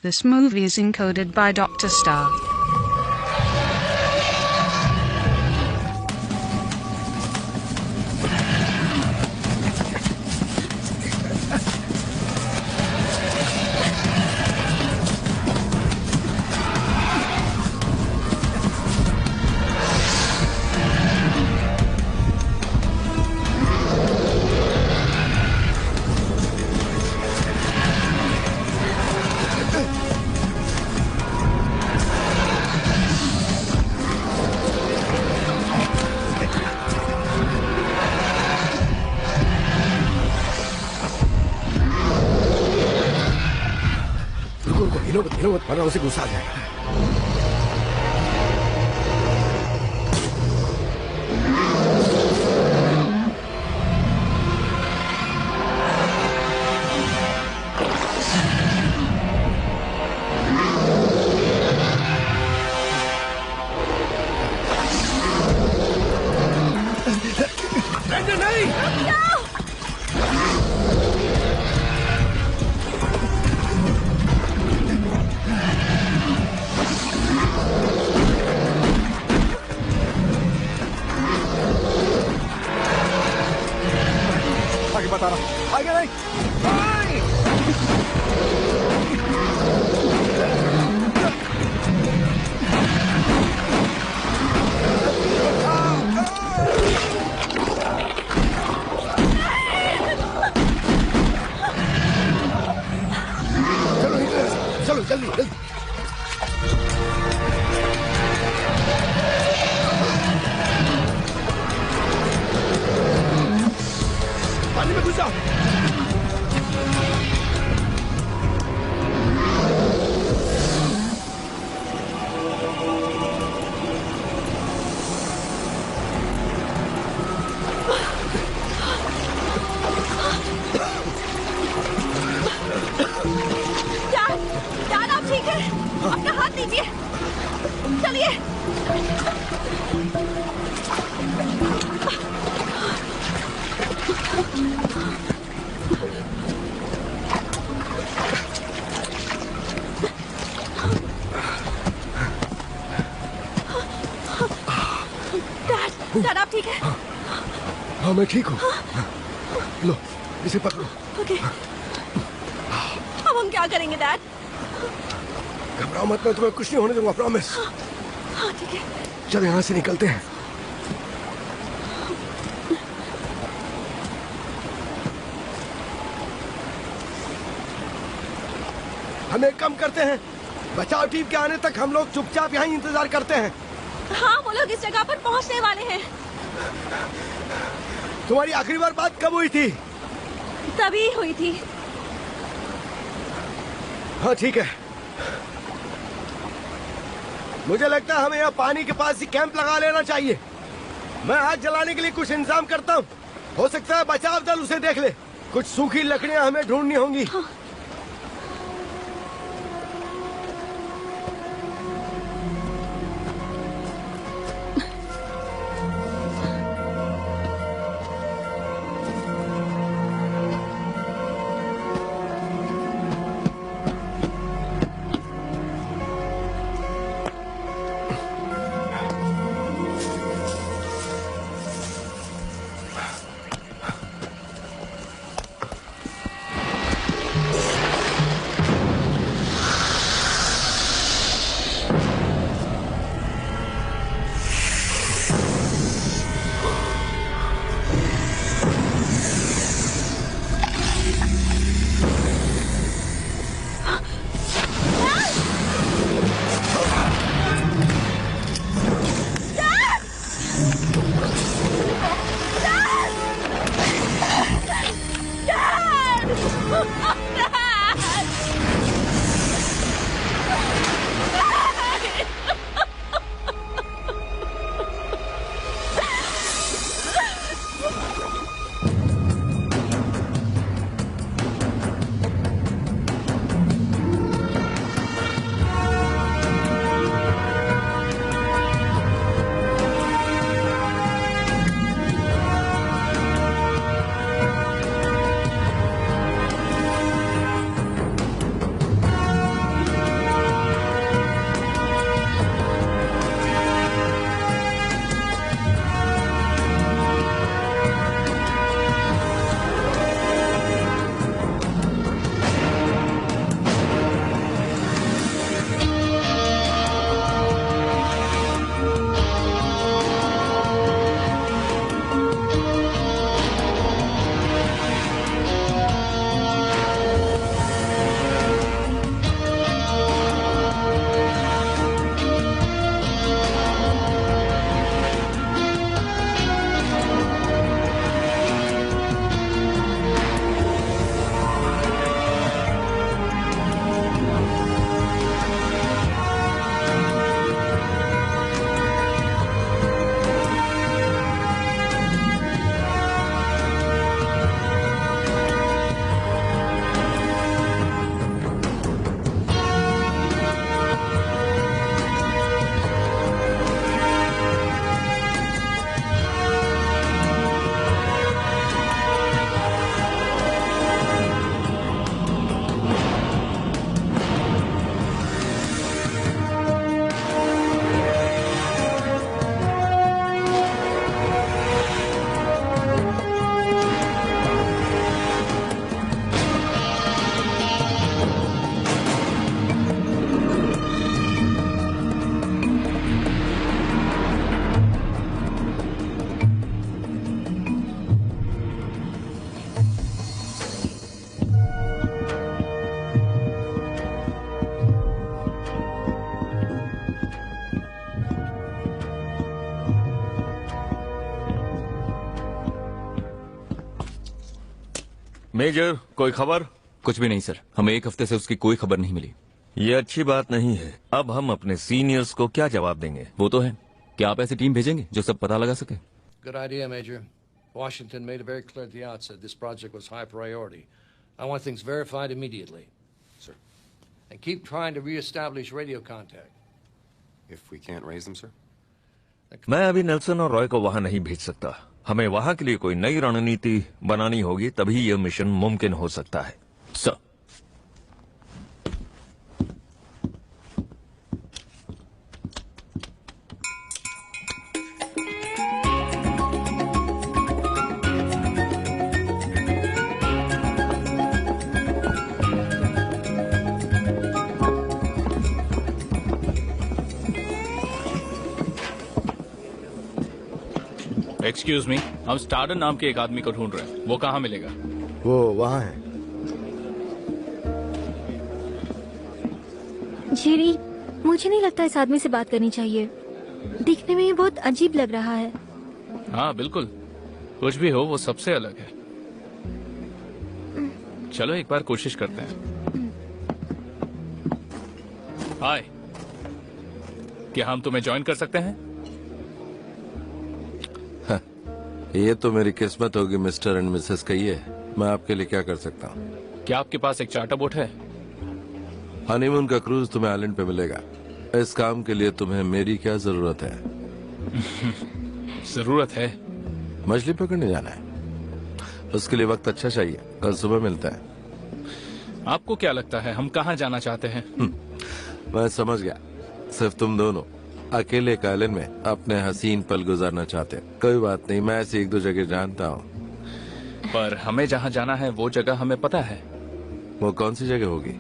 This movie is encoded by Dr. Star. हिलो मत वरना उसे गुस्सा आ जाएगा। डैड आप ठीक है? हाँ मैं ठीक हूँ। लो इसे पकड़ो। ओके। अब हम क्या करेंगे डैड? घबराओ मत, मैं तुम्हें कुछ नहीं होने दूंगा, प्रॉमिस। हाँ ठीक है। चलो यहाँ से निकलते हैं। हम एक काम करते हैं, बचाव टीम के आने तक हम लोग चुपचाप यहाँ इंतजार करते हैं। हाँ वो लोग इस जगह पर पहुँचने वाले हैं। तुम्हारी आखिरी बार बात कब हुई थी? तभी हुई थी। हाँ ठीक है। मुझे लगता है हमें यहाँ पानी के पास ही कैंप लगा लेना चाहिए। मैं आग जलाने के लिए कुछ इंतजाम करता हूँ। हो सकता है बचाव दल उसे देख ले। कुछ सूखी लकड़ियाँ हमें ढूंढनी होंगी। हाँ। मेजर, कोई खबर? कुछ भी नहीं सर, हमें एक हफ्ते से उसकी कोई खबर नहीं मिली। ये अच्छी बात नहीं है। अब हम अपने सीनियर्स को क्या जवाब देंगे? वो तो है, क्या आप ऐसी टीम भेजेंगे जो सब पता लगा सके? Good idea, Major. Washington made it very clear at the outset this project was high priority. I want things verified immediately. Sir. And keep trying to reestablish radio contact. If we can't raise them, sir? मैं अभी Nelson और रॉय को वहां नहीं भेज सकता। हमें वहां के लिए कोई नई रणनीति बनानी होगी, तभी यह मिशन मुमकिन हो सकता है। सर, एक्सक्यूज मी, हम स्टार्डन नाम के एक आदमी को ढूंढ रहे हैं। वो कहाँ मिलेगा? वो वहाँ है। जेरी, मुझे नहीं लगता इस आदमी से बात करनी चाहिए। दिखने में ये बहुत अजीब लग रहा है। हाँ बिल्कुल, कुछ भी हो वो सबसे अलग है। चलो एक बार कोशिश करते हैं। हाय, क्या हम तुम्हें ज्वाइन कर सकते हैं? ये तो मेरी किस्मत होगी मिस्टर एंड मिसेस, कहिए मैं आपके लिए क्या कर सकता हूँ? क्या आपके पास एक चार्टर बोट है? हनीमून का क्रूज तुम्हें आइलैंड पे मिलेगा। इस काम के लिए तुम्हें मेरी क्या जरूरत है? जरूरत है? मछली पकड़ने जाना है, उसके लिए वक्त अच्छा चाहिए। कल सुबह मिलता है। आपको क्या लगता है हम कहाँ जाना चाहते हैं? मैं समझ गया, सिर्फ तुम दोनों अकेले एक आइलैंड में अपने हसीन पल गुजारना चाहते। कोई बात नहीं, मैं ऐसी एक दो जगह जानता हूँ। पर हमें जहाँ जाना है वो जगह हमें पता है। वो कौन सी जगह होगी?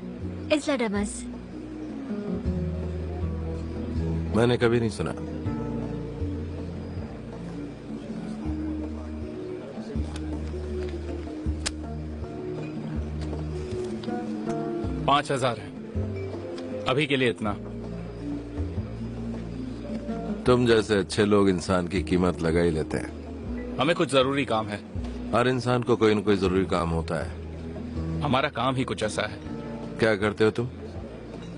इस्ला डमस। मैंने कभी नहीं सुना। $5,000 है अभी के लिए, इतना। तुम जैसे अच्छे लोग इंसान की कीमत लगा ही लेते हैं। हमें कुछ जरूरी काम है। हर इंसान को कोई न कोई जरूरी काम होता है। हमारा काम ही कुछ ऐसा है। क्या करते हो तुम?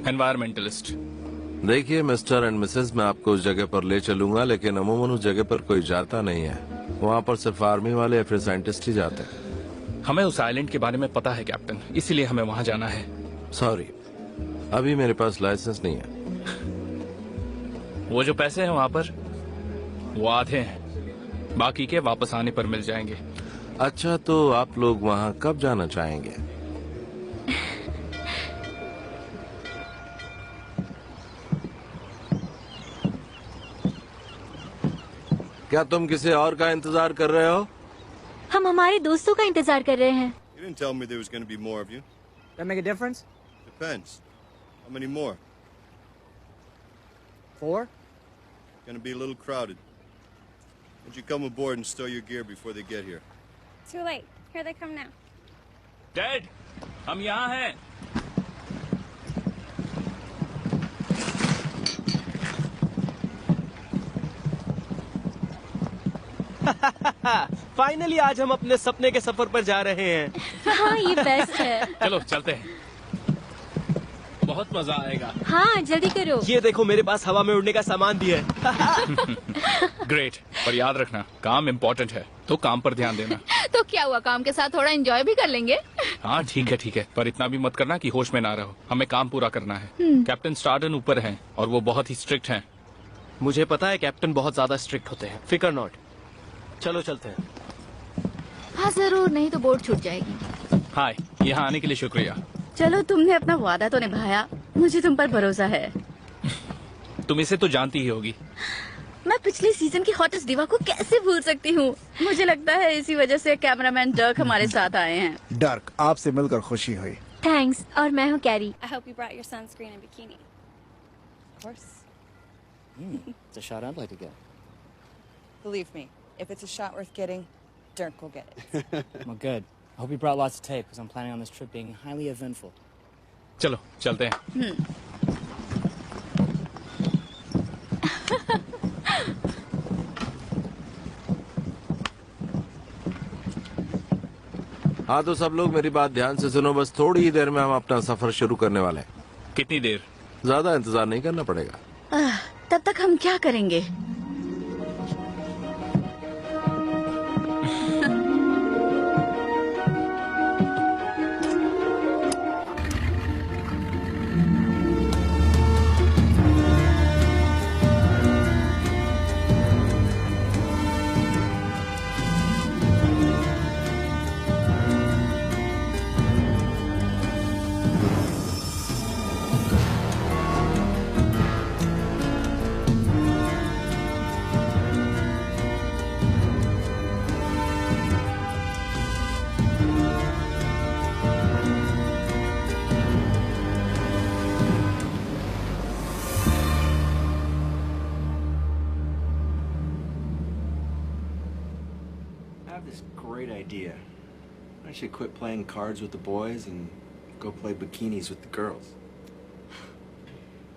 एनवायरमेंटलिस्ट। देखिए मिस्टर एंड मिसेस, मैं आपको उस जगह पर ले चलूंगा, लेकिन अमूमन उस जगह पर कोई जाता नहीं है। वहाँ पर सिर्फ आर्मी वाले या फिर साइंटिस्ट ही जाते हैं। हमें उस आइलैंड के बारे में पता है कैप्टन, इसीलिए हमें वहाँ जाना है। सॉरी, अभी मेरे पास लाइसेंस नहीं है। वो जो पैसे हैं वहाँ पर, वो आधे हैं, बाकी के वापस आने पर मिल जाएंगे। अच्छा, तो आप लोग वहाँ कब जाना चाहेंगे? क्या तुम किसी और का इंतजार कर रहे हो? हम हमारे दोस्तों का इंतजार कर रहे हैं। You didn't tell me there was going to be more of you. That make a difference? Depends. How many more? 4? Going to be a little crowded. Why don't you come aboard and stow your gear before they get here? Too late. Here they come now. Dad, हम यहाँ हैं। Finally आज हम अपने सपने के सफर पर जा रहे हैं। हाँ, ये बेस्ट है। चलो चलते हैं, बहुत मजा आएगा। हाँ, जल्दी करो। ये देखो, मेरे पास हवा में उड़ने का सामान भी है। ग्रेट, पर याद रखना काम इम्पोर्टेंट है, तो काम पर ध्यान देना। तो क्या हुआ, काम के साथ थोड़ा एंजॉय भी कर लेंगे। हाँ ठीक है, पर इतना भी मत करना कि होश में ना रहो। हमें काम पूरा करना है। कैप्टन स्टार्डन ऊपर हैं और वो बहुत ही स्ट्रिक्ट हैं। मुझे पता है कैप्टन बहुत ज्यादा स्ट्रिक्ट होते हैं, फिकर नॉट। चलो चलते हैं। हाँ जरूर, नहीं तो बोट छूट जाएगी। हाय, यहाँ आने के लिए शुक्रिया। चलो, तुमने अपना वादा तो निभाया, मुझे तुम पर भरोसा है। तुम इसे तो जानती ही होगी। मैं पिछले सीजन की हॉटेस्ट डिवा को कैसे भूल सकती हूँ। मुझे लगता है इसी वजह से कैमरामैन डर्क हमारे साथ आए हैं। डर्क, आपसे मिलकर खुशी हुई। थैंक्स। और मैं हूँ carry. I hope you brought your sunscreen and bikini. Of course. It's a shot I'd like to get. Believe me, if it's a shot worth getting, Dirk will get it. Well, good. I hope you brought lots of tape because I'm planning on this trip being highly eventful. चलो चलते हैं। हाँ तो सब लोग मेरी बात ध्यान से सुनो, बस थोड़ी ही देर में हम अपना सफर शुरू करने वाले हैं। कितनी देर? ज्यादा इंतजार नहीं करना पड़ेगा। तब तक हम क्या करेंगे? This great idea. I should quit playing cards with the boys and go play bikinis with the girls.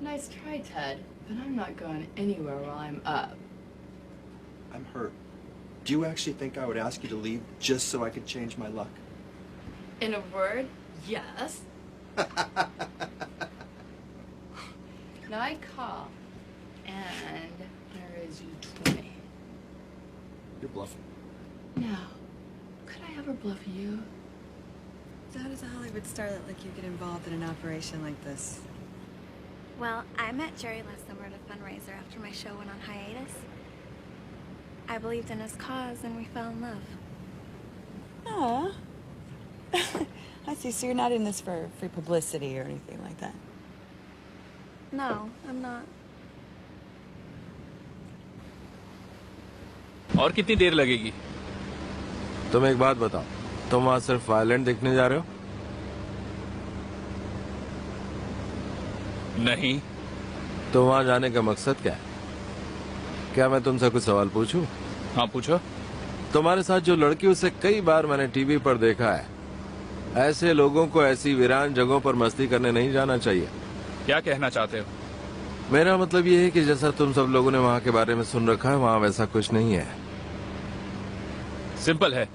Nice try, Ted, but I'm not going anywhere while I'm up. I'm hurt. Do you actually think I would ask you to leave just so I could change my luck? In a word, yes. Now I call, and I raise you 20. You're bluffing. No. Could I ever bluff you? How does a Hollywood starlet like you get involved in an operation like this? Well, I met Jerry last summer at a fundraiser after my show went on hiatus. I believed in his cause and we fell in love. Oh. I see. So you're not in this for free publicity or anything like that? No, I'm not. और कितनी देर लगेगी? तुम एक बात बताओ, तुम वहां सिर्फ आइलैंड देखने जा रहे हो? नहीं। तो वहां जाने का मकसद क्या है? क्या मैं तुमसे कुछ सवाल पूछूं? हाँ पूछो। तुम्हारे साथ जो लड़की, उसे कई बार मैंने टीवी पर देखा है। ऐसे लोगों को ऐसी वीरान जगहों पर मस्ती करने नहीं जाना चाहिए। क्या कहना चाहते हो? मेरा मतलब ये है कि जैसा तुम सब लोगों ने वहाँ के बारे में सुन रखा है, वहाँ वैसा कुछ नहीं है। सिंपल है,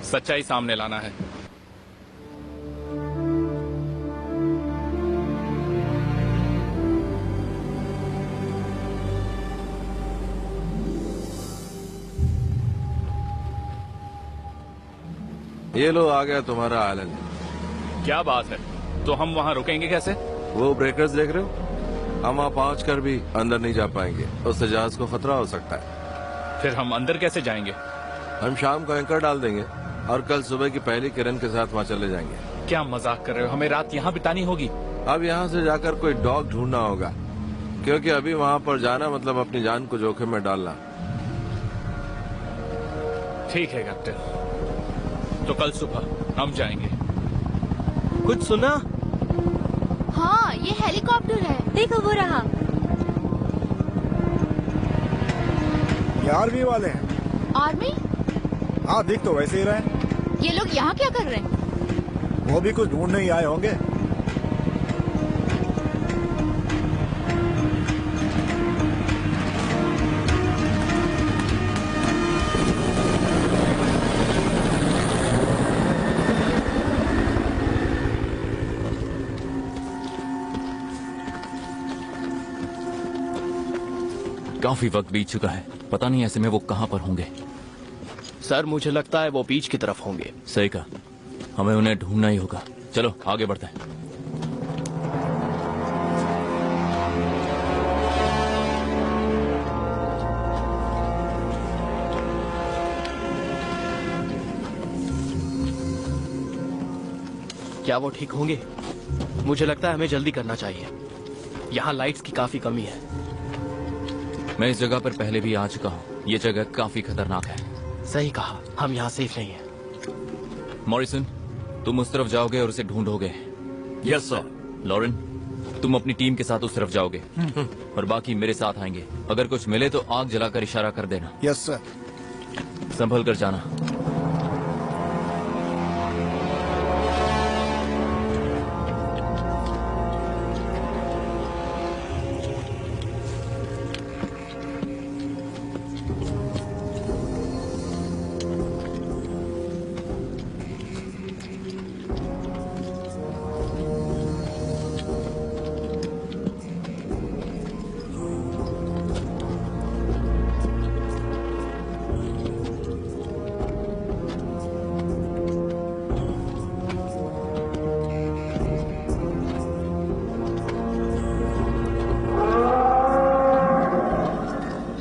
सच्चाई सामने लाना है। ये लो आ गया तुम्हारा आइलैंड। क्या बात है, तो हम वहाँ रुकेंगे कैसे? वो ब्रेकर्स देख रहे हो? हम वहाँ पहुँच कर भी अंदर नहीं जा पाएंगे, उससे जहाज को खतरा हो सकता है। फिर हम अंदर कैसे जाएंगे? हम शाम को एंकर डाल देंगे और कल सुबह की पहली किरण के साथ वहाँ चले जाएंगे। क्या मजाक कर रहे हो? हमें रात यहाँ बितानी होगी। अब यहाँ से जाकर कोई डॉग ढूंढना होगा, क्योंकि अभी वहाँ पर जाना मतलब अपनी जान को जोखिम में डालना। ठीक है कैप्टन, तो कल सुबह हम जाएंगे। कुछ सुना? हाँ, ये हेलीकॉप्टर है, देखो वो रहा। ये आर्मी वाले हैं। आर्मी? हाँ, दिख तो वैसे ही रहे। ये लोग यहाँ क्या कर रहे हैं? वो भी कुछ ढूंढ नहीं आए होंगे। काफी वक्त बीत चुका है, पता नहीं ऐसे में वो कहाँ पर होंगे। सर मुझे लगता है वो बीच की तरफ होंगे। सही कहा, हमें उन्हें ढूंढना ही होगा। चलो आगे बढ़ते हैं। क्या वो ठीक होंगे? मुझे लगता है हमें जल्दी करना चाहिए। यहाँ लाइट्स की काफी कमी है। मैं इस जगह पर पहले भी आ चुका हूँ, ये जगह काफी खतरनाक है। सही कहा, हम यहाँ सेफ नहीं हैं। मॉरिसन, तुम उस तरफ जाओगे और उसे ढूंढोगे। Yes sir. लॉरेन, तुम अपनी टीम के साथ उस तरफ जाओगे और बाकी मेरे साथ आएंगे। अगर कुछ मिले तो आग जलाकर इशारा कर देना। Yes sir. संभल कर जाना।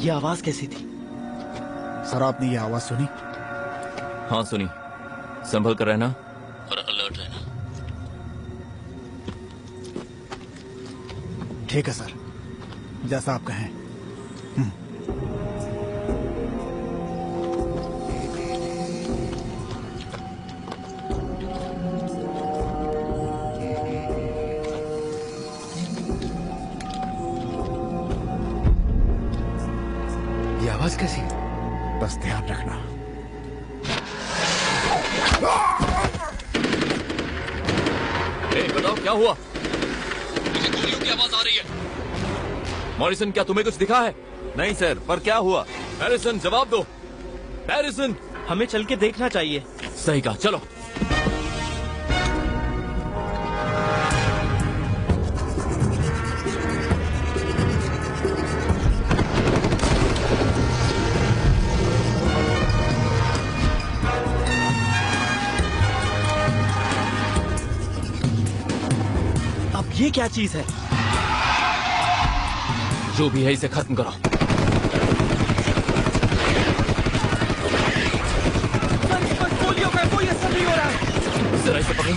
ये आवाज कैसी थी? सर आपने ये आवाज सुनी? हाँ सुनी। संभल कर रहना और अलर्ट रहना। ठीक है सर, जैसा आप कहें। ये आवाज कैसी? बस ध्यान रखना। बताओ क्या हुआ? मुझे गोलियों की आवाज आ रही है। मॉरिसन, क्या तुम्हें कुछ दिखा है? नहीं सर, पर क्या हुआ? हैरिसन, जवाब दो। हैरिसन, हमें चल के देखना चाहिए। सही कहा, चलो। ये क्या चीज है? जो भी है इसे खत्म करो। वो ये सब नहीं हो रहा है। जरा इसे पकड़ो।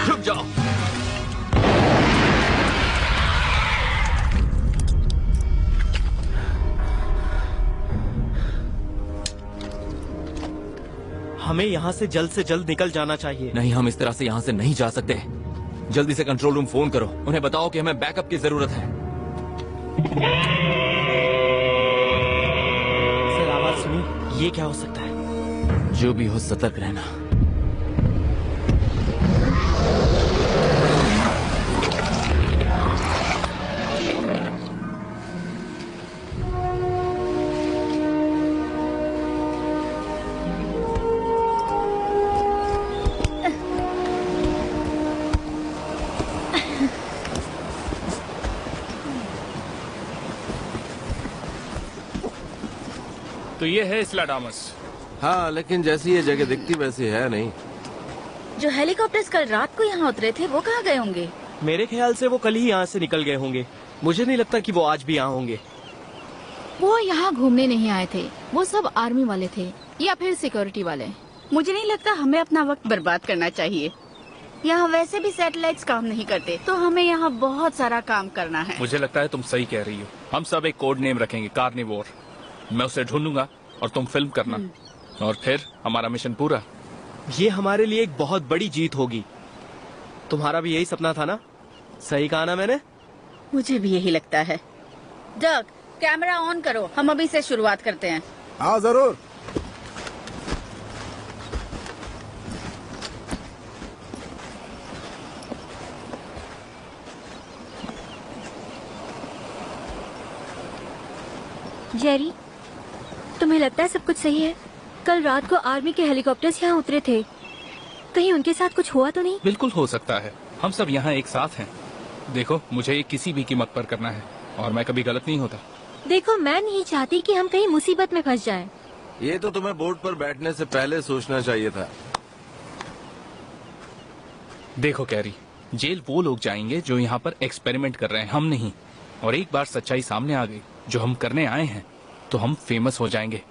रुक जाओ। हमें यहाँ से जल्द निकल जाना चाहिए। नहीं, हम इस तरह से यहाँ से नहीं जा सकते। जल्दी से कंट्रोल रूम फोन करो, उन्हें बताओ कि हमें बैकअप की जरूरत है। सर आवाज सुनी? ये क्या हो सकता है? जो भी हो सतर्क रहना। तो ये है इस्लाडामस। हाँ, लेकिन जैसी ये जगह दिखती वैसी है नहीं। जो हेलीकॉप्टर्स कल रात को यहाँ उतरे थे वो कहाँ गए होंगे? मेरे ख्याल से वो कल ही यहाँ से निकल गए होंगे। मुझे नहीं लगता कि वो आज भी यहाँ होंगे। वो यहाँ घूमने नहीं आए थे, वो सब आर्मी वाले थे या फिर सिक्योरिटी वाले। मुझे नहीं लगता हमें अपना वक्त बर्बाद करना चाहिए। यहाँ वैसे भी सैटेलाइट्स काम नहीं करते, तो हमें यहाँ बहुत सारा काम करना है। मुझे लगता है तुम सही कह रही हो। हम सब एक कोड नेम रखेंगे, कार्निवोर। मैं उसे ढूंढूंगा और तुम फिल्म करना, और फिर हमारा मिशन पूरा। ये हमारे लिए एक बहुत बड़ी जीत होगी। तुम्हारा भी यही सपना था ना? सही कहा ना मैंने? मुझे भी यही लगता है। डक, कैमरा ऑन करो, हम अभी से शुरुआत करते हैं। हाँ जरूर। जेरी, तुम्हें लगता है सब कुछ सही है? कल रात को आर्मी के हेलीकॉप्टर्स यहाँ उतरे थे, कहीं उनके साथ कुछ हुआ तो नहीं? बिल्कुल हो सकता है। हम सब यहाँ एक साथ हैं। देखो, मुझे ये किसी भी कीमत पर करना है और मैं कभी गलत नहीं होता। देखो, मैं नहीं चाहती कि हम कहीं मुसीबत में फंस जाएं। ये तो तुम्हें बोर्ड पर बैठने से पहले सोचना चाहिए था। देखो कैरी, जेल वो लोग जाएंगे जो यहाँ पर एक्सपेरिमेंट कर रहे हैं, हम नहीं। और एक बार सच्चाई सामने आ गई जो हम करने आए हैं, तो हम फेमस हो जाएंगे।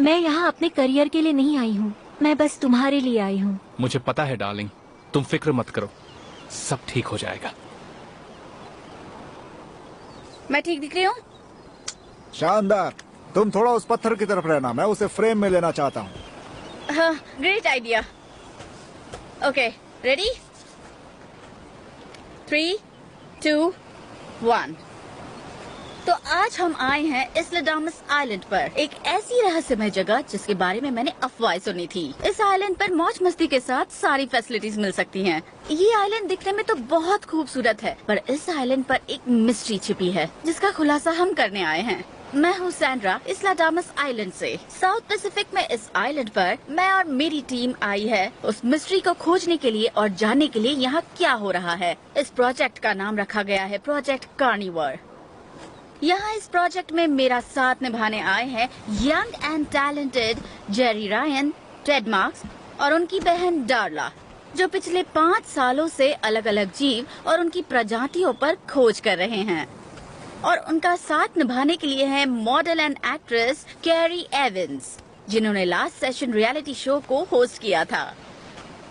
मैं यहाँ अपने करियर के लिए नहीं आई हूँ, मैं बस तुम्हारे लिए आई हूँ। मुझे पता है डार्लिंग, तुम फिक्र मत करो, सब ठीक हो जाएगा। मैं ठीक दिख रही हूँ? शानदार। तुम थोड़ा उस पत्थर की तरफ रहना, मैं उसे फ्रेम में लेना चाहता हूँ। हाँ, ग्रेट आइडिया। Okay, ready? 3, 2, 1। तो आज हम आए हैं इस्लाडामस आइलैंड पर, एक ऐसी रहस्यमय जगह जिसके बारे में मैंने अफवाहें सुनी थी। इस आइलैंड पर मौज मस्ती के साथ सारी फैसिलिटीज मिल सकती हैं। ये आइलैंड दिखने में तो बहुत खूबसूरत है, पर इस आइलैंड पर एक मिस्ट्री छिपी है जिसका खुलासा हम करने आए हैं। मैं हूँ सैंड्रा, इस्लाडामस आइलैंड से। साउथ पैसिफिक में इस आइलैंड पर मैं और मेरी टीम आई है उस मिस्ट्री को खोजने के लिए और जानने के लिए यहाँ क्या हो रहा है। इस प्रोजेक्ट का नाम रखा गया है प्रोजेक्ट कार्निवोर। यहाँ इस प्रोजेक्ट में मेरा साथ निभाने आए हैं young and talented Jerry Ryan, Ted marks और उनकी बहन डार्ला, जो पिछले 5 सालों से अलग अलग जीव और उनकी प्रजातियों पर खोज कर रहे हैं। और उनका साथ निभाने के लिए है model and actress carry Evans, जिन्होंने लास्ट सेशन रियलिटी शो को होस्ट किया था।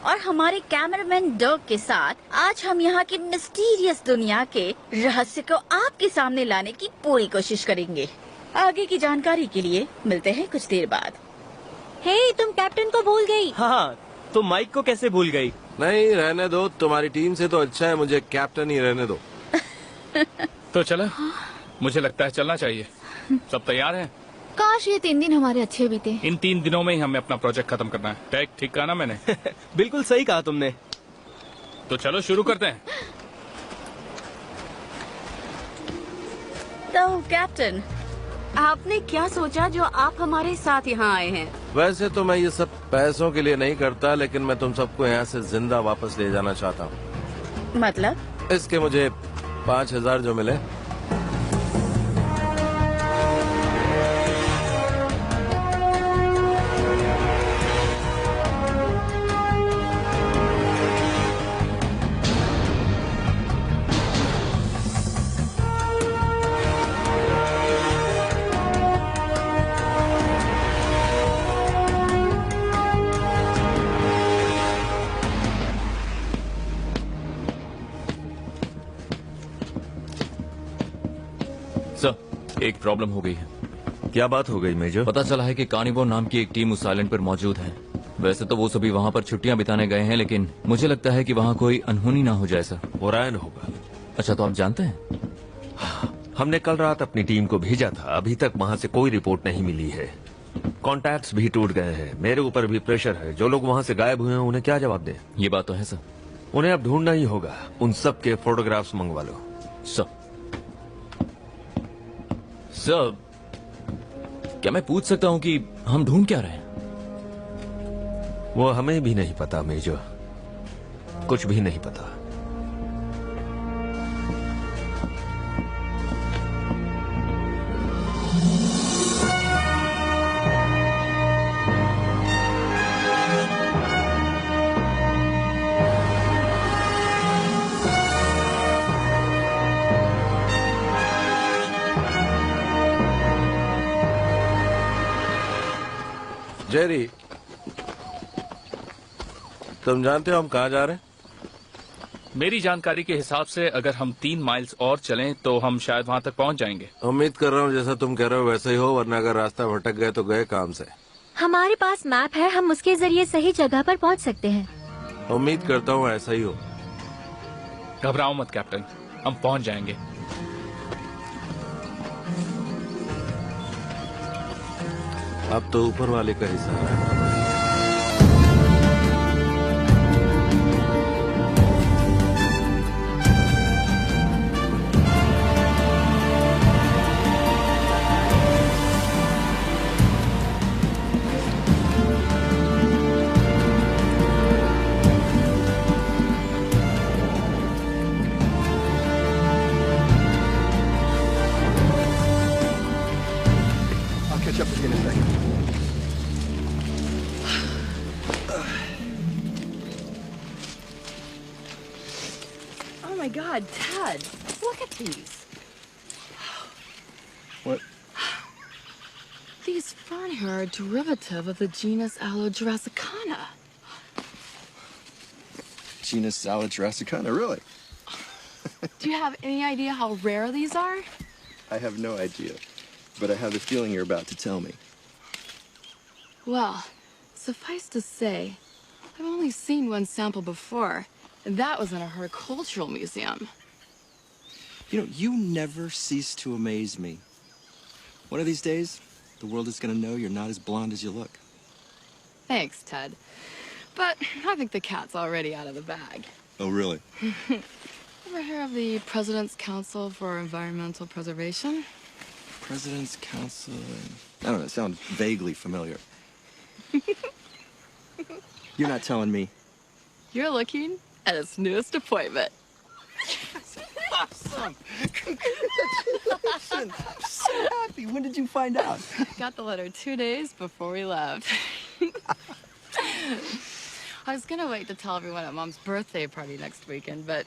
और हमारे कैमरामैन डर्क के साथ आज हम यहाँ की मिस्टीरियस दुनिया के रहस्य को आपके सामने लाने की पूरी कोशिश करेंगे। आगे की जानकारी के लिए मिलते हैं कुछ देर बाद। हे, तुम कैप्टन को भूल गई। हाँ, तो माइक को कैसे भूल गई? नहीं, रहने दो, तुम्हारी टीम से तो अच्छा है मुझे कैप्टन ही रहने दो। तो चलो, मुझे लगता है चलना चाहिए। सब तैयार हैं? काश ये 3 दिन हमारे अच्छे बीते। इन 3 दिनों में ही हमें अपना प्रोजेक्ट खत्म करना है। टैग ठीक कहा ना मैंने? बिल्कुल सही कहा तुमने। तो चलो शुरू करते हैं। तो कैप्टन, आपने क्या सोचा जो आप हमारे साथ यहाँ आए हैं? वैसे तो मैं ये सब पैसों के लिए नहीं करता, लेकिन मैं तुम सबको यहाँ से जिंदा वापस ले जाना चाहता हूँ। मतलब? इसके मुझे 5,000 जो मिले। सर, एक प्रॉब्लम हो गई है। क्या बात हो गई मेजर? पता चला है कि कार्निवोर नाम की एक टीम उस आइलैंड पर मौजूद है। वैसे तो वो सभी वहाँ पर छुट्टियाँ बिताने गए हैं, लेकिन मुझे लगता है कि वहाँ कोई अनहोनी ना हो जाए सर। ओरायन होगा। अच्छा, तो आप जानते हैं? हमने कल रात अपनी टीम को भेजा था, अभी तक वहाँ से कोई रिपोर्ट नहीं मिली है। कॉन्टैक्ट्स भी टूट गए हैं। मेरे ऊपर भी प्रेशर है। जो लोग वहाँ से गायब हुए हैं उन्हें क्या जवाब दें? ये बात तो है सर। उन्हें अब ढूंढना ही होगा। उन सब के फोटोग्राफ्स मंगवा लो। सर, क्या मैं पूछ सकता हूँ कि हम ढूंढ क्या रहे हैं? वो हमें भी नहीं पता मेजर, कुछ भी नहीं पता। जेरी, तुम जानते हो हम कहाँ जा रहे हैं? मेरी जानकारी के हिसाब से अगर हम 3 माइल्स और चलें तो हम शायद वहाँ तक पहुँच जाएंगे। उम्मीद कर रहा हूँ जैसा तुम कह रहे हो वैसा ही हो, वरना अगर रास्ता भटक गए तो गए काम से। हमारे पास मैप है, हम उसके जरिए सही जगह पर पहुँच सकते हैं। उम्मीद करता हूँ ऐसा ही हो। घबराओ मत कैप्टन, हम पहुँच जाएंगे। अब तो ऊपर वाले का ही सहारा है। I'll catch up with you in a second. Oh my God, Ted! Look at these. What? These fern hair are derivative of the genus Allodrasicana. Genus Allodrasicana, really? Do you have any idea how rare these are? I have no idea, but I have the feeling you're about to tell me. Well, suffice to say, I've only seen one sample before, and that was in a horticultural museum. You know, you never cease to amaze me. One of these days, the world is going to know you're not as blonde as you look. Thanks, Ted. But I think the cat's already out of the bag. Oh, really? Ever hear of the President's Council for Environmental Preservation? President's Council. I don't know, it sounds vaguely familiar. You're not telling me. You're looking at its newest appointment. Awesome! Congratulations! I'm so happy. When did you find out? Got the letter 2 days before we left. I was gonna wait to tell everyone at Mom's birthday party next weekend, but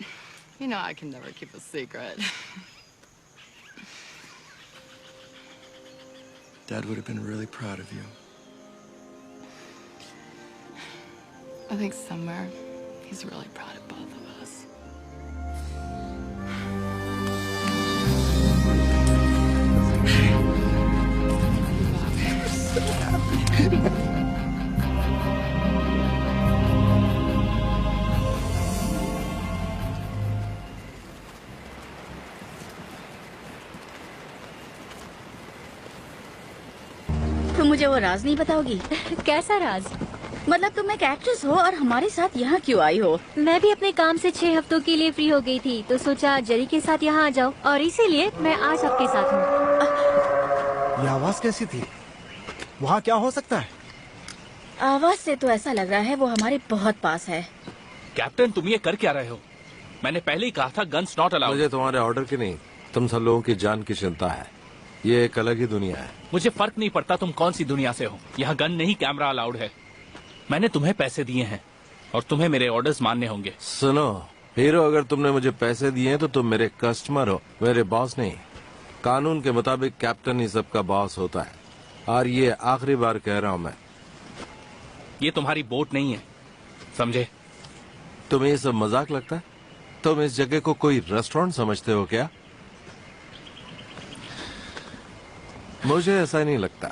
you know I can never keep a secret. Dad would have been really proud of you. I think somewhere he's really proud of both of us. तुम मुझे वो राज नहीं बताओगी? कैसा राज? मतलब तुम एक actress हो और हमारे साथ यहाँ क्यों आई हो? मैं भी अपने काम से 6 हफ्तों के लिए फ्री हो गई थी, तो सोचा जेरी के साथ यहाँ आ जाओ, और इसीलिए मैं आज आपके साथ हूँ। ये आवाज कैसी थी? वहाँ क्या हो सकता है? आवाज से तो ऐसा लग रहा है वो हमारे बहुत पास है। कैप्टन, तुम ये कर क्या रहे हो? मैंने पहले ही कहा था गन्स नॉट अलाउड। मुझे तुम्हारे ऑर्डर की नहीं, तुम सब लोगों की जान की चिंता है। ये एक अलग ही दुनिया है। मुझे फर्क नहीं पड़ता तुम कौन सी दुनिया से हो, यहाँ गन नहीं कैमरा अलाउड है। मैंने तुम्हें पैसे दिए हैं और तुम्हें मेरे ऑर्डर्स मानने होंगे। सुनो हीरो, अगर तुमने मुझे पैसे दिए हैं तो तुम मेरे कस्टमर हो, मेरे बॉस नहीं। कानून के मुताबिक कैप्टन ही सबका बॉस होता है, और ये आखिरी बार कह रहा हूँ मैं। ये तुम्हारी बोट नहीं है, समझे? तुम्हें ये सब मजाक लगता है? तुम इस जगह को कोई रेस्टोरेंट समझते हो क्या? मुझे ऐसा नहीं लगता।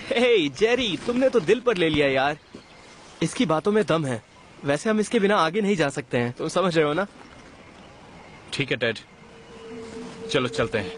हे जेरी, तुमने तो दिल पर ले लिया यार। इसकी बातों में दम है। वैसे हम इसके बिना आगे नहीं जा सकते हैं, तुम समझ रहे हो ना? ठीक है टेड, चलो चलते हैं।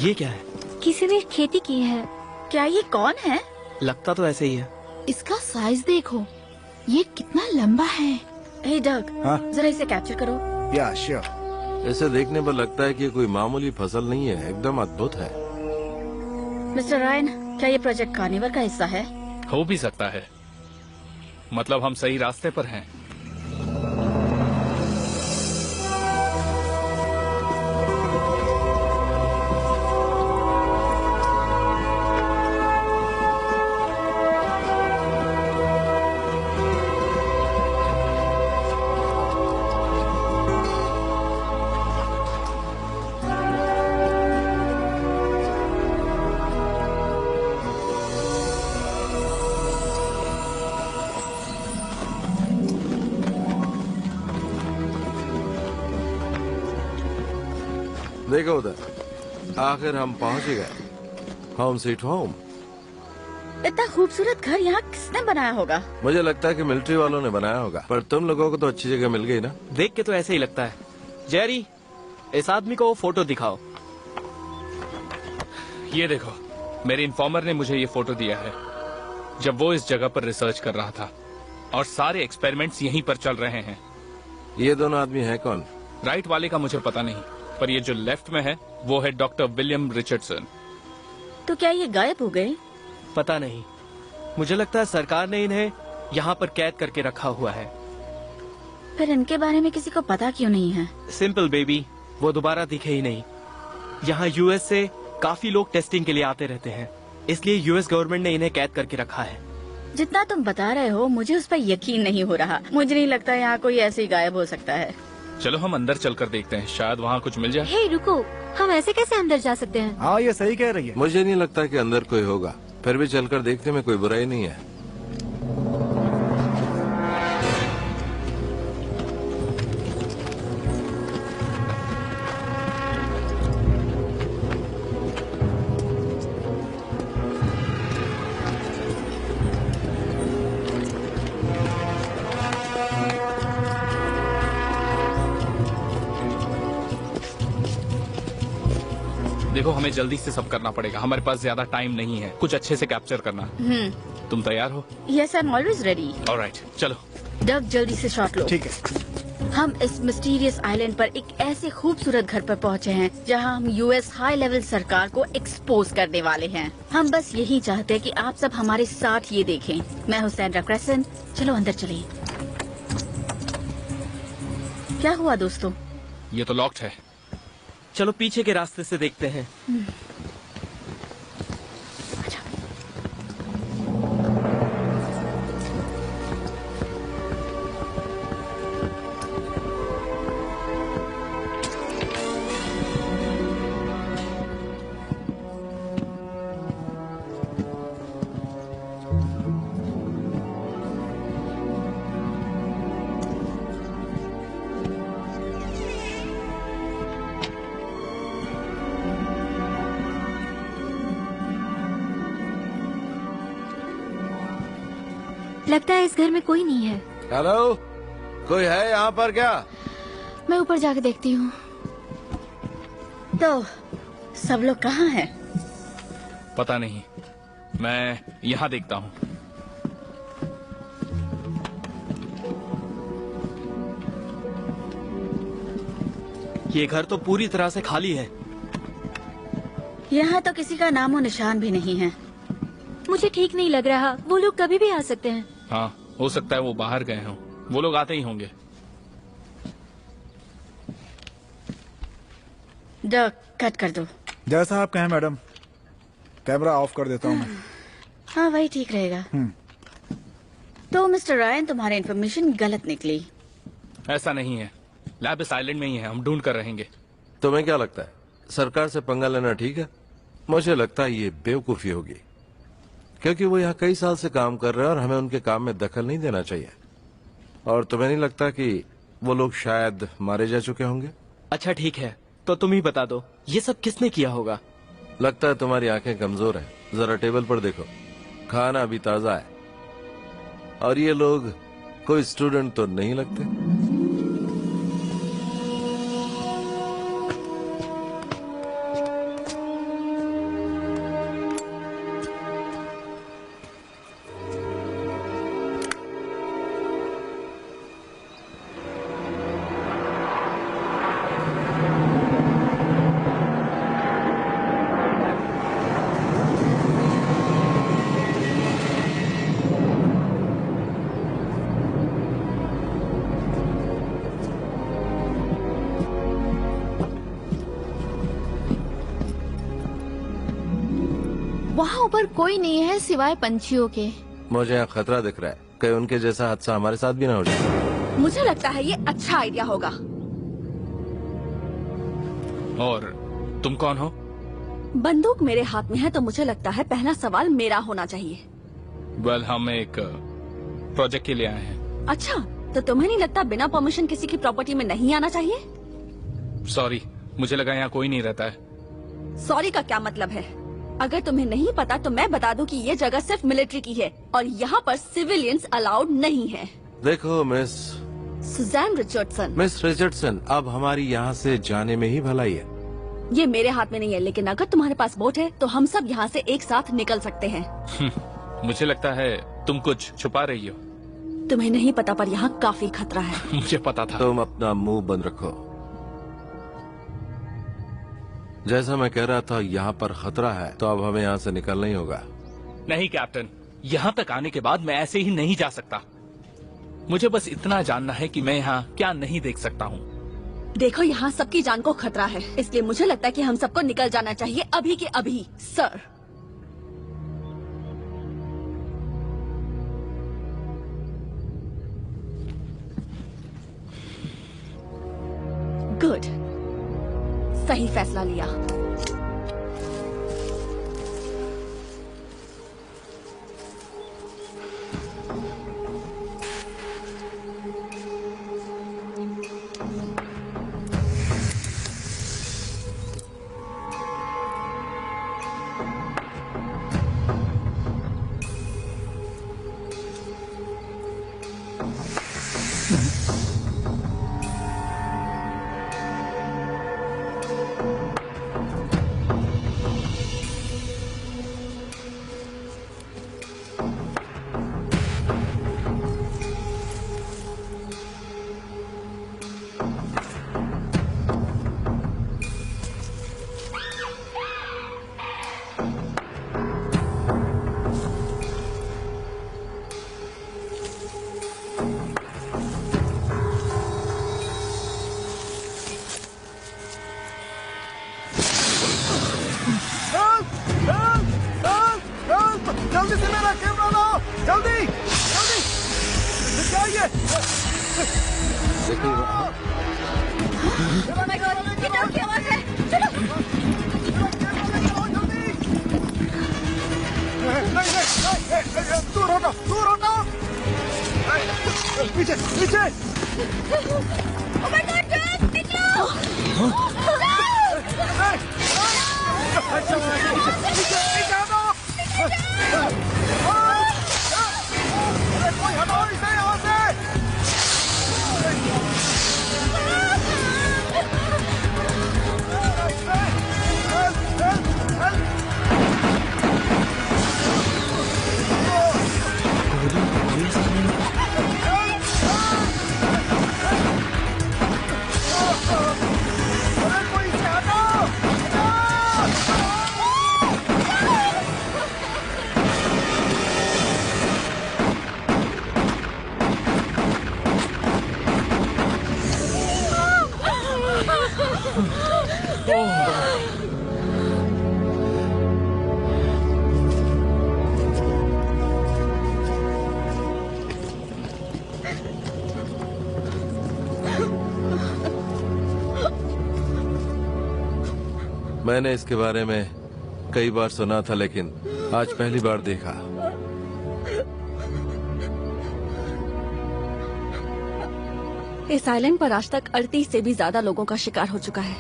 ये क्या है? किसी ने खेती की है। क्या ये कौन है? लगता तो ऐसे ही है। इसका साइज देखो, ये कितना लंबा है। हे डग, जरा इसे कैप्चर करो। या श्योर। इसे देखने पर लगता है कि ये कोई मामूली फसल नहीं है, एकदम अद्भुत है। मिस्टर रायन, क्या ये प्रोजेक्ट कार्निवल का हिस्सा है? हो भी सकता है, मतलब हम सही रास्ते पर हैं। देखो उधर, आखिर हम पहुंच ही गए। Home sweet home. इतना खूबसूरत घर यहाँ किसने बनाया होगा? मुझे लगता है कि मिलिट्री वालों ने बनाया होगा, पर तुम लोगों को तो अच्छी जगह मिल गई ना। देख के तो ऐसे ही लगता है। जेरी, इस आदमी को फोटो दिखाओ। ये देखो, मेरे इन्फॉर्मर ने मुझे ये फोटो दिया है जब वो इस जगह पर रिसर्च कर रहा था, और सारे एक्सपेरिमेंट्स यहीं पर चल रहे हैं। ये दोनों आदमी हैं कौन? राइट वाले का मुझे पता नहीं, पर ये जो लेफ्ट में है वो है डॉक्टर विलियम रिचर्डसन। तो क्या ये गायब हो गए? पता नहीं, मुझे लगता है सरकार ने इन्हें यहाँ पर कैद करके रखा हुआ है। फिर इनके बारे में किसी को पता क्यों नहीं है? सिंपल बेबी, वो दोबारा दिखे ही नहीं। यहाँ यूएस से काफी लोग टेस्टिंग के लिए आते रहते हैं, इसलिए यूएस गवर्नमेंट ने इन्हें कैद करके रखा है। जितना तुम बता रहे हो मुझे उस पर यकीन नहीं हो रहा। मुझे नहीं लगता यहाँ कोई ऐसे ही गायब हो सकता है। चलो हम अंदर चलकर देखते हैं, शायद वहाँ कुछ मिल जाए। हे रुको, हम ऐसे कैसे अंदर जा सकते हैं? हाँ ये सही कह रही है। मुझे नहीं लगता कि अंदर कोई होगा, फिर भी चलकर देखने में कोई बुराई नहीं है। देखो हमें जल्दी से सब करना पड़ेगा, हमारे पास ज्यादा टाइम नहीं है, कुछ अच्छे से कैप्चर करना। तुम तैयार हो? Yes, I am always ready. Alright, चलो। डग जल्दी से शॉट लो। ठीक है। हम इस मिस्टीरियस आइलैंड पर एक ऐसे खूबसूरत घर पर पहुंचे हैं जहां हम यूएस हाई लेवल सरकार को एक्सपोज करने वाले हैं। हम बस यही चाहते हैं कि आप सब हमारे साथ ये देखें। मैं हूं सैंड्रा क्रेसेंट, चलो अंदर चलिए। क्या हुआ दोस्तों? ये तो लॉक्ड है। चलो पीछे के रास्ते से देखते हैं। लगता है इस घर में कोई नहीं है। हेलो, कोई है यहाँ पर क्या? मैं ऊपर जाके देखती हूँ। तो सब लोग कहाँ हैं? पता नहीं, मैं यहाँ देखता हूँ। ये घर तो पूरी तरह से खाली है। यहाँ तो किसी का नामो निशान भी नहीं है। मुझे ठीक नहीं लग रहा, वो लोग कभी भी आ सकते हैं। हाँ, हो सकता है वो बाहर गए हों, वो लोग आते ही होंगे। डग कट कर दो। जैसा आप कहें मैडम, कैमरा ऑफ कर देता हूँ मैं। हाँ वही ठीक रहेगा। तो मिस्टर रायन, तुम्हारी इन्फॉर्मेशन गलत निकली। ऐसा नहीं है, लैब इस आइलैंड में ही है, हम ढूंढ कर रहेंगे। तुम्हें क्या लगता है सरकार से पंगा लेना ठीक है? मुझे लगता है ये बेवकूफी होगी, क्योंकि वो यहाँ कई साल से काम कर रहे हैं और हमें उनके काम में दखल नहीं देना चाहिए। और तुम्हें नहीं लगता कि वो लोग शायद मारे जा चुके होंगे? अच्छा ठीक है, तो तुम ही बता दो, ये सब किसने किया होगा? लगता है तुम्हारी आंखें कमजोर हैं। जरा टेबल पर देखो, खाना अभी ताजा है। और ये लोग कोई स्टूडेंट तो नहीं लगते। वहाँ ऊपर कोई नहीं है सिवाय पंछियों के। मुझे यहाँ खतरा दिख रहा है, कहीं उनके जैसा हादसा हमारे साथ भी ना हो जाए। मुझे लगता है ये अच्छा आइडिया होगा। और तुम कौन हो? बंदूक मेरे हाथ में है, तो मुझे लगता है पहला सवाल मेरा होना चाहिए। वेल, हम एक प्रोजेक्ट के लिए आए हैं। अच्छा, तो तुम्हें नहीं लगता बिना परमिशन किसी की प्रॉपर्टी में नहीं आना चाहिए? सॉरी, मुझे लगा यहाँ कोई नहीं रहता है। सॉरी का क्या मतलब है? अगर तुम्हें नहीं पता तो मैं बता दूं कि ये जगह सिर्फ मिलिट्री की है और यहाँ पर सिविलियंस अलाउड नहीं है। देखो miss Suzanne Richardson. Miss Richardson, अब हमारी यहाँ से जाने में ही भलाई है। ये मेरे हाथ में नहीं है, लेकिन अगर तुम्हारे पास बोट है तो हम सब यहाँ से एक साथ निकल सकते हैं। मुझे लगता है तुम कुछ छुपा रही हो। तुम्हें नहीं पता, पर यहाँ काफी खतरा है। मुझे पता था। तुम अपना मुंह बंद रखो। जैसा मैं कह रहा था, यहाँ पर खतरा है, तो अब हमें यहाँ से निकलना ही होगा। नहीं कैप्टन, यहाँ तक आने के बाद मैं ऐसे ही नहीं जा सकता। मुझे बस इतना जानना है कि मैं यहाँ क्या नहीं देख सकता हूँ। देखो, यहाँ सबकी जान को खतरा है, इसलिए मुझे लगता है कि हम सबको निकल जाना चाहिए अभी के अभी, सर। गुड, सही फैसला लिया। Oh my God, ये डर की आवाज है। चलो। नहीं, दूर हटो, दूर हटो। पीछे, पीछे। Oh my God, डर, निकलो। कोई हटाओ इसे यहाँ से। मैंने इसके बारे में कई बार सुना था, लेकिन आज पहली बार देखा। इस आइलैंड पर आज तक 38 से भी ज्यादा लोगों का शिकार हो चुका है।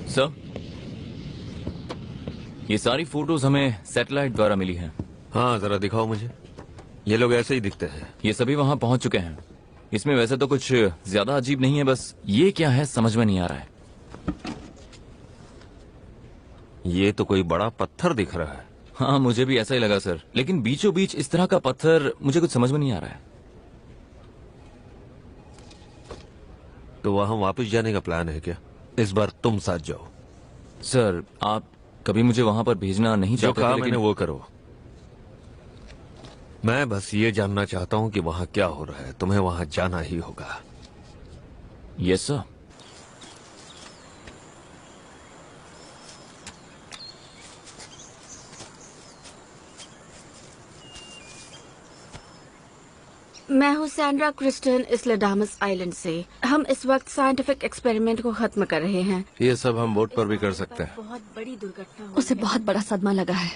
सर, ये सारी फोटोज हमें सैटेलाइट द्वारा मिली हैं। हाँ, जरा दिखाओ मुझे। ये लोग ऐसे ही दिखते हैं। ये सभी वहाँ पहुँच चुके हैं। इसमें वैसे तो कुछ ज्यादा अजीब नहीं है, बस ये क्या है समझ में नहीं आ रहा है। ये तो कोई बड़ा पत्थर दिख रहा है। हाँ, मुझे भी ऐसा ही लगा सर, लेकिन बीचों बीच इस तरह का पत्थर मुझे कुछ समझ में नहीं आ रहा है। तो वहाँ वापस जाने का प्लान है क्या? इस बार तुम साथ जाओ। सर, आप कभी मुझे वहाँ पर भेजना नहीं जो चाहते कहा थे, मैंने वो करो। मैं बस ये जानना चाहता हूँ कि वहाँ क्या हो रहा है। तुम्हें वहाँ जाना ही होगा। Yes sir. मैं हूँ सैंड्रा क्रिस्टन इसलेडामस आइलैंड से। हम इस वक्त साइंटिफिक एक्सपेरिमेंट को खत्म कर रहे हैं। ये सब हम बोट पर भी कर सकते हैं। बहुत बड़ी दुर्घटना उसे बहुत बड़ा सदमा लगा है।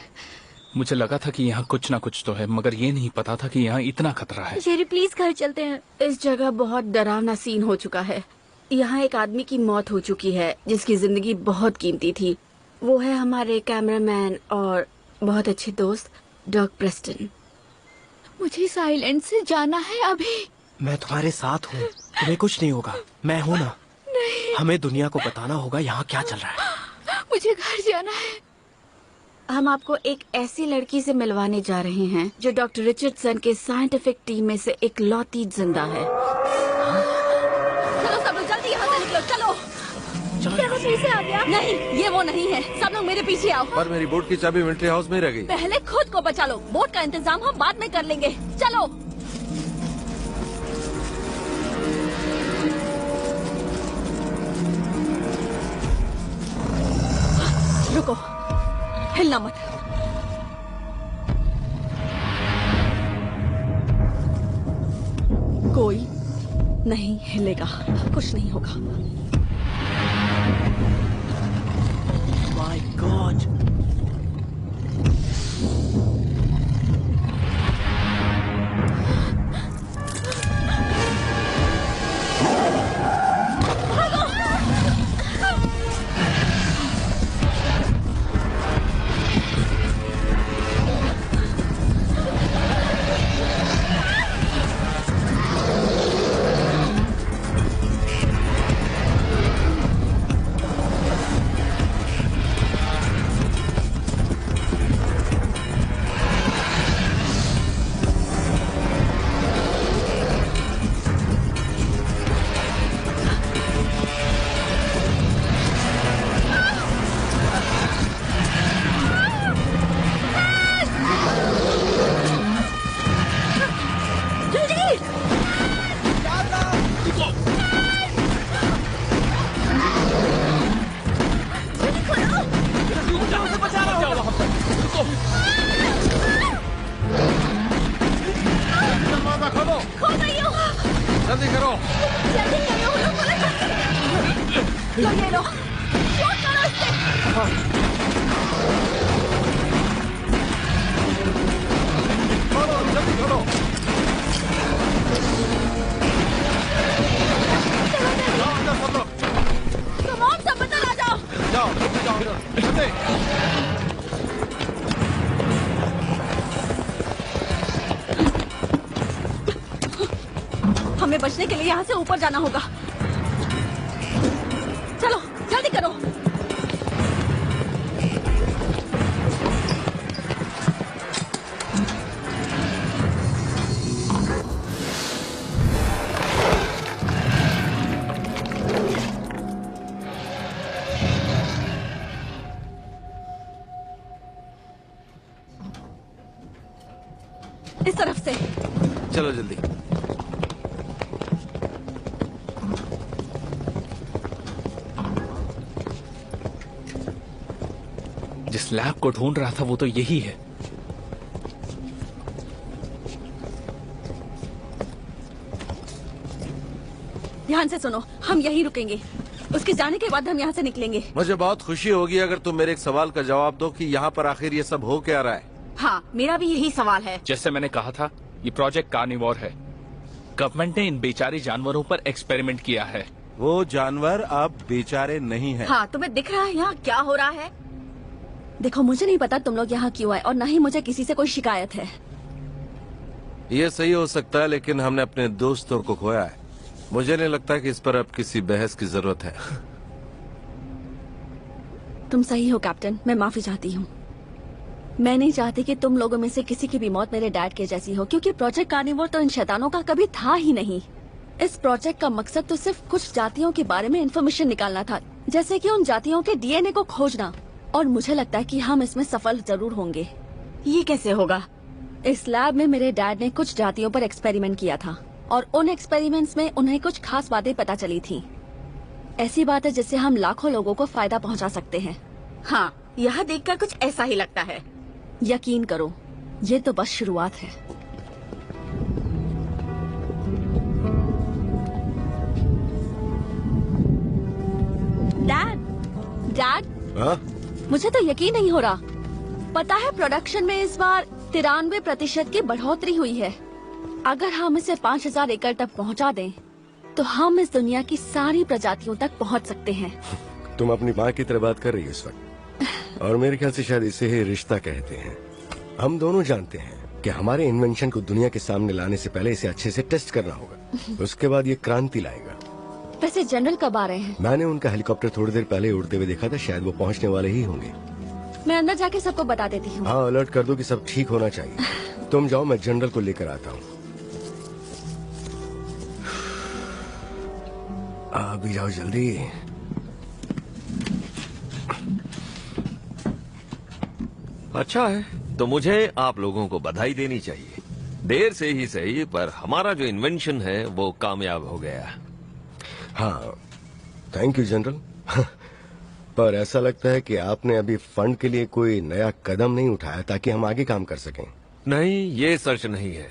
मुझे लगा था कि यहाँ कुछ ना कुछ तो है, मगर ये नहीं पता था कि यहाँ इतना खतरा है। जेरी प्लीज घर चलते हैं। इस जगह बहुत डरावना सीन हो चुका है। यहाँ एक आदमी की मौत हो चुकी है जिसकी जिंदगी बहुत कीमती थी। वो है हमारे कैमरामैन और बहुत अच्छे दोस्त डॉग प्रेस्टन। मुझे इस आइलैंड से जाना है अभी। मैं तुम्हारे साथ हूँ, तुम्हें कुछ नहीं होगा। मैं हूँ ना। नहीं, हमें दुनिया को बताना होगा यहाँ क्या चल रहा है। मुझे घर जाना है। हम आपको एक ऐसी लड़की से मिलवाने जा रहे हैं जो डॉक्टर रिचर्डसन के साइंटिफिक टीम में से इकलौती जिंदा है। चलो सब लोग जल्दी यहाँ से निकलो, चलो। क्या वो फिर से आ गया? नहीं, ये वो नहीं है। सब लोग मेरे पीछे आओ। पर मेरी बोट की चाबी मिलिट्री हाउस में ही रह गई। पहले खुद को बचा लो, बोट का इंतजाम हम बाद में कर लेंगे। चलो। रुको, हिलना मत। कोई नहीं हिलेगा, कुछ नहीं होगा। My God! खो गई हूँ। जल्दी करो। जल्दी करो, लोग बोले तो ये लो, शूट करो इससे। जल्दी करो। Come on, सब अंदर आ जाओ। जाओ, जल्दी। हमें बचने के लिए यहाँ से ऊपर जाना होगा। चलो जल्दी करो। इस तरफ से। चलो जल्दी। जिस लैब को ढूंढ रहा था वो तो यही है। ध्यान से सुनो, हम यहीं रुकेंगे। उसके जाने के बाद हम यहाँ से निकलेंगे। मुझे बहुत खुशी होगी अगर तुम मेरे एक सवाल का जवाब दो कि यहाँ पर आखिर ये सब हो क्या रहा है। हाँ, मेरा भी यही सवाल है। जैसे मैंने कहा था, ये प्रोजेक्ट कार्निवोर है। गवर्नमेंट ने इन बेचारे जानवरों पर एक्सपेरिमेंट किया है। वो जानवर अब बेचारे नहीं हैं। हाँ, तुम्हें दिख रहा है यहाँ क्या हो रहा है? देखो, मुझे नहीं पता तुम लोग यहाँ क्यों आए और न ही मुझे किसी से कोई शिकायत है। ये सही हो सकता है, लेकिन हमने अपने दोस्तों को खोया है। मुझे नहीं लगता कि इस पर अब किसी बहस की जरूरत है। तुम सही हो कैप्टन, मैं माफी चाहती हूँ। मैं नहीं चाहती कि तुम लोगों में से किसी की भी मौत मेरे डैड के जैसी हो, क्योंकि प्रोजेक्ट कार्निवोर तो इन शैतानों का कभी था ही नहीं। इस प्रोजेक्ट का मकसद तो सिर्फ कुछ जातियों के बारे में इन्फॉर्मेशन निकालना था, जैसे कि उन जातियों के डीएनए को खोजना। और मुझे लगता है कि हम इसमें सफल जरूर होंगे। ये कैसे होगा? इस लैब में मेरे डैड ने कुछ जातियों पर एक्सपेरिमेंट किया था और उन एक्सपेरिमेंट्स में उन्हें कुछ खास बातें पता चली थी। ऐसी बात है जिससे हम लाखों लोगों को फायदा पहुंचा सकते हैं। हाँ, यह देखकर कुछ ऐसा ही लगता है। यकीन करो, ये तो बस शुरुआत है। डैड, मुझे तो यकीन नहीं हो रहा। पता है, प्रोडक्शन में इस बार 93% की बढ़ोतरी हुई है। अगर हम इसे 5000 एकड़ तक पहुंचा दें, तो हम इस दुनिया की सारी प्रजातियों तक पहुंच सकते हैं। तुम अपनी माँ की तरह बात कर रही हो इस वक्त, और मेरे ख्याल से शायद इसे ही रिश्ता कहते हैं। हम दोनों जानते हैं कि हमारे इन्वेंशन को दुनिया के सामने लाने से पहले इसे अच्छे से टेस्ट करना होगा। उसके बाद ये क्रांति लाएगा। वैसे जनरल कब आ रहे हैं? मैंने उनका हेलीकॉप्टर थोड़ी देर पहले उड़ते हुए देखा था, शायद वो पहुंचने वाले ही होंगे। मैं अंदर जाके सबको बता देती हूँ। हाँ, अलर्ट कर दो कि सब ठीक होना चाहिए। तुम जाओ, मैं जनरल को लेकर आता हूँ। अभी जाओ जल्दी। अच्छा है, तो मुझे आप लोगों को बधाई देनी चाहिए। देर से ही सही, पर हमारा जो इन्वेंशन है वो कामयाब हो गया। हाँ, थैंक यू जनरल। पर ऐसा लगता है कि आपने अभी फंड के लिए कोई नया कदम नहीं उठाया ताकि हम आगे काम कर सकें। नहीं, ये सच नहीं है।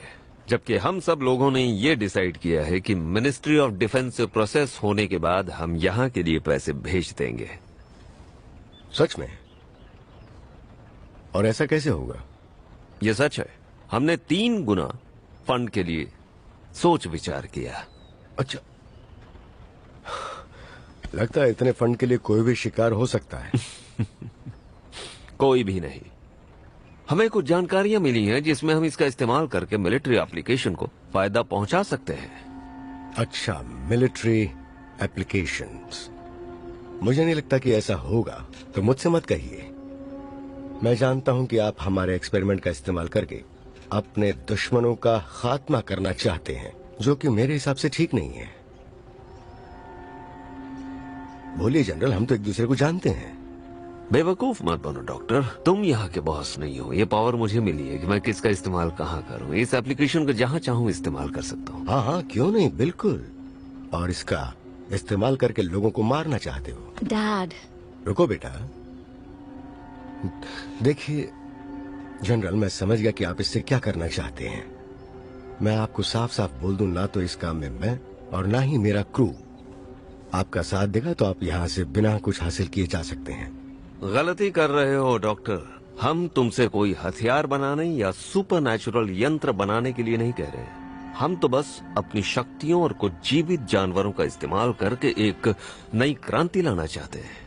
जबकि हम सब लोगों ने ये डिसाइड किया है कि मिनिस्ट्री ऑफ डिफेंस से प्रोसेस होने के बाद हम यहाँ के लिए पैसे भेज देंगे। सच में? और ऐसा कैसे होगा? ये सच है। हमने 3 गुना फंड के लिए सोच विचार किया। अच्छा, लगता है इतने फंड के लिए कोई भी शिकार हो सकता है। कोई भी नहीं। हमें कुछ जानकारियां मिली हैं जिसमें हम इसका इस्तेमाल करके मिलिट्री एप्लीकेशन को फायदा पहुंचा सकते हैं। अच्छा, मिलिट्री एप्लीकेशंस। मुझे नहीं लगता कि ऐसा होगा, तो मुझसे मत कहिए। मैं जानता हूं कि आप हमारे एक्सपेरिमेंट का इस्तेमाल करके अपने दुश्मनों का खात्मा करना चाहते हैं, जो कि मेरे हिसाब से ठीक नहीं है। बोलिए जनरल, हम तो एक दूसरे को जानते हैं। बेवकूफ मत बनो डॉक्टर, तुम यहाँ के बॉस नहीं हो। ये पावर मुझे मिली है कि मैं किसका इस्तेमाल कहाँ करूँ। इस एप्लीकेशन को जहाँ चाहूँ इस्तेमाल कर सकता हूँ। हाँ हाँ, क्यों नहीं, बिल्कुल। और इसका इस्तेमाल करके लोगों को मारना चाहते हो? डैड, रुको बेटा। देखिए जनरल, मैं समझ गया कि आप इससे क्या करना चाहते हैं। मैं आपको साफ साफ बोल दूं, ना तो इस काम में मैं और ना ही मेरा क्रू आपका साथ देगा, तो आप यहाँ से बिना कुछ हासिल किए जा सकते हैं। गलती कर रहे हो डॉक्टर। हम तुमसे कोई हथियार बनाने या सुपरनैचुरल यंत्र बनाने के लिए नहीं कह रहे। हम तो बस अपनी शक्तियों और कुछ जीवित जानवरों का इस्तेमाल करके एक नई क्रांति लाना चाहते हैं।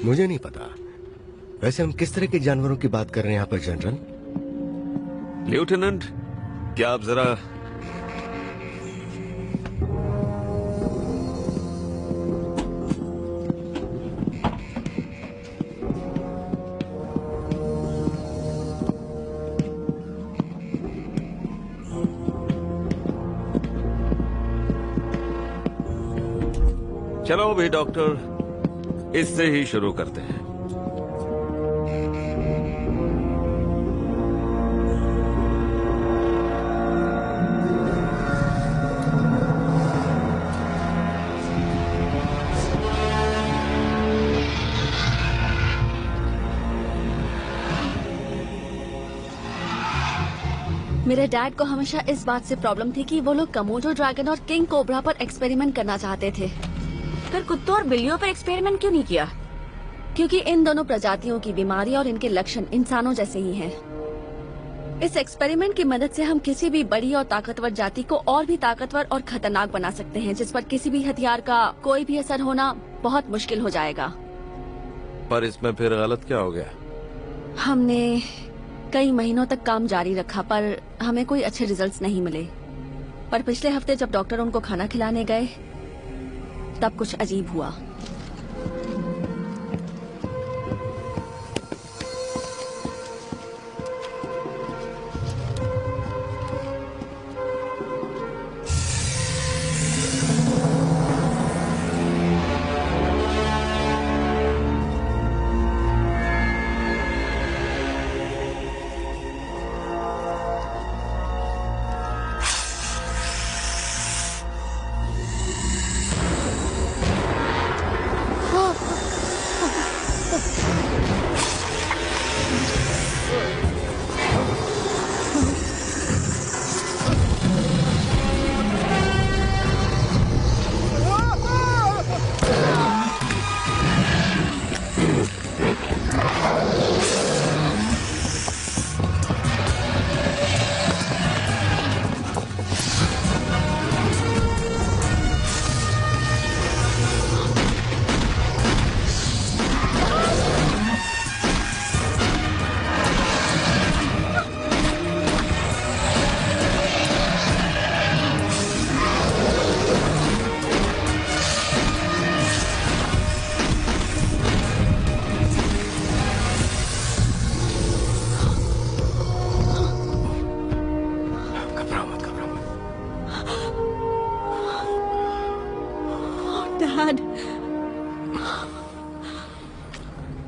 मुझे नहीं पता वैसे हम किस तरह के जानवरों की बात कर रहे हैं यहाँ पर जनरल। लेफ्टिनेंट, क्या आप जरा चलो भी डॉक्टर, इससे ही शुरू करते हैं। मेरे डैड को हमेशा इस बात से प्रॉब्लम थी कि वो लोग कमोडो ड्रैगन और किंग कोबरा पर एक्सपेरिमेंट करना चाहते थे। फिर कुत्तों और बिल्लियों पर एक्सपेरिमेंट क्यों नहीं किया? क्योंकि इन दोनों प्रजातियों की बीमारी और इनके लक्षण इंसानों जैसे ही हैं। इस एक्सपेरिमेंट की मदद से हम किसी भी बड़ी और ताकतवर जाति को और भी ताकतवर और खतरनाक बना सकते हैं, जिस पर किसी भी हथियार का कोई भी असर होना बहुत मुश्किल हो जाएगा। पर इसमें फिर गलत क्या हो गया? हमने कई महीनों तक काम जारी रखा पर हमें कोई अच्छे रिजल्ट्स नहीं मिले। पर पिछले हफ्ते जब डॉक्टर उनको खाना खिलाने गए तब कुछ अजीब हुआ। डैड,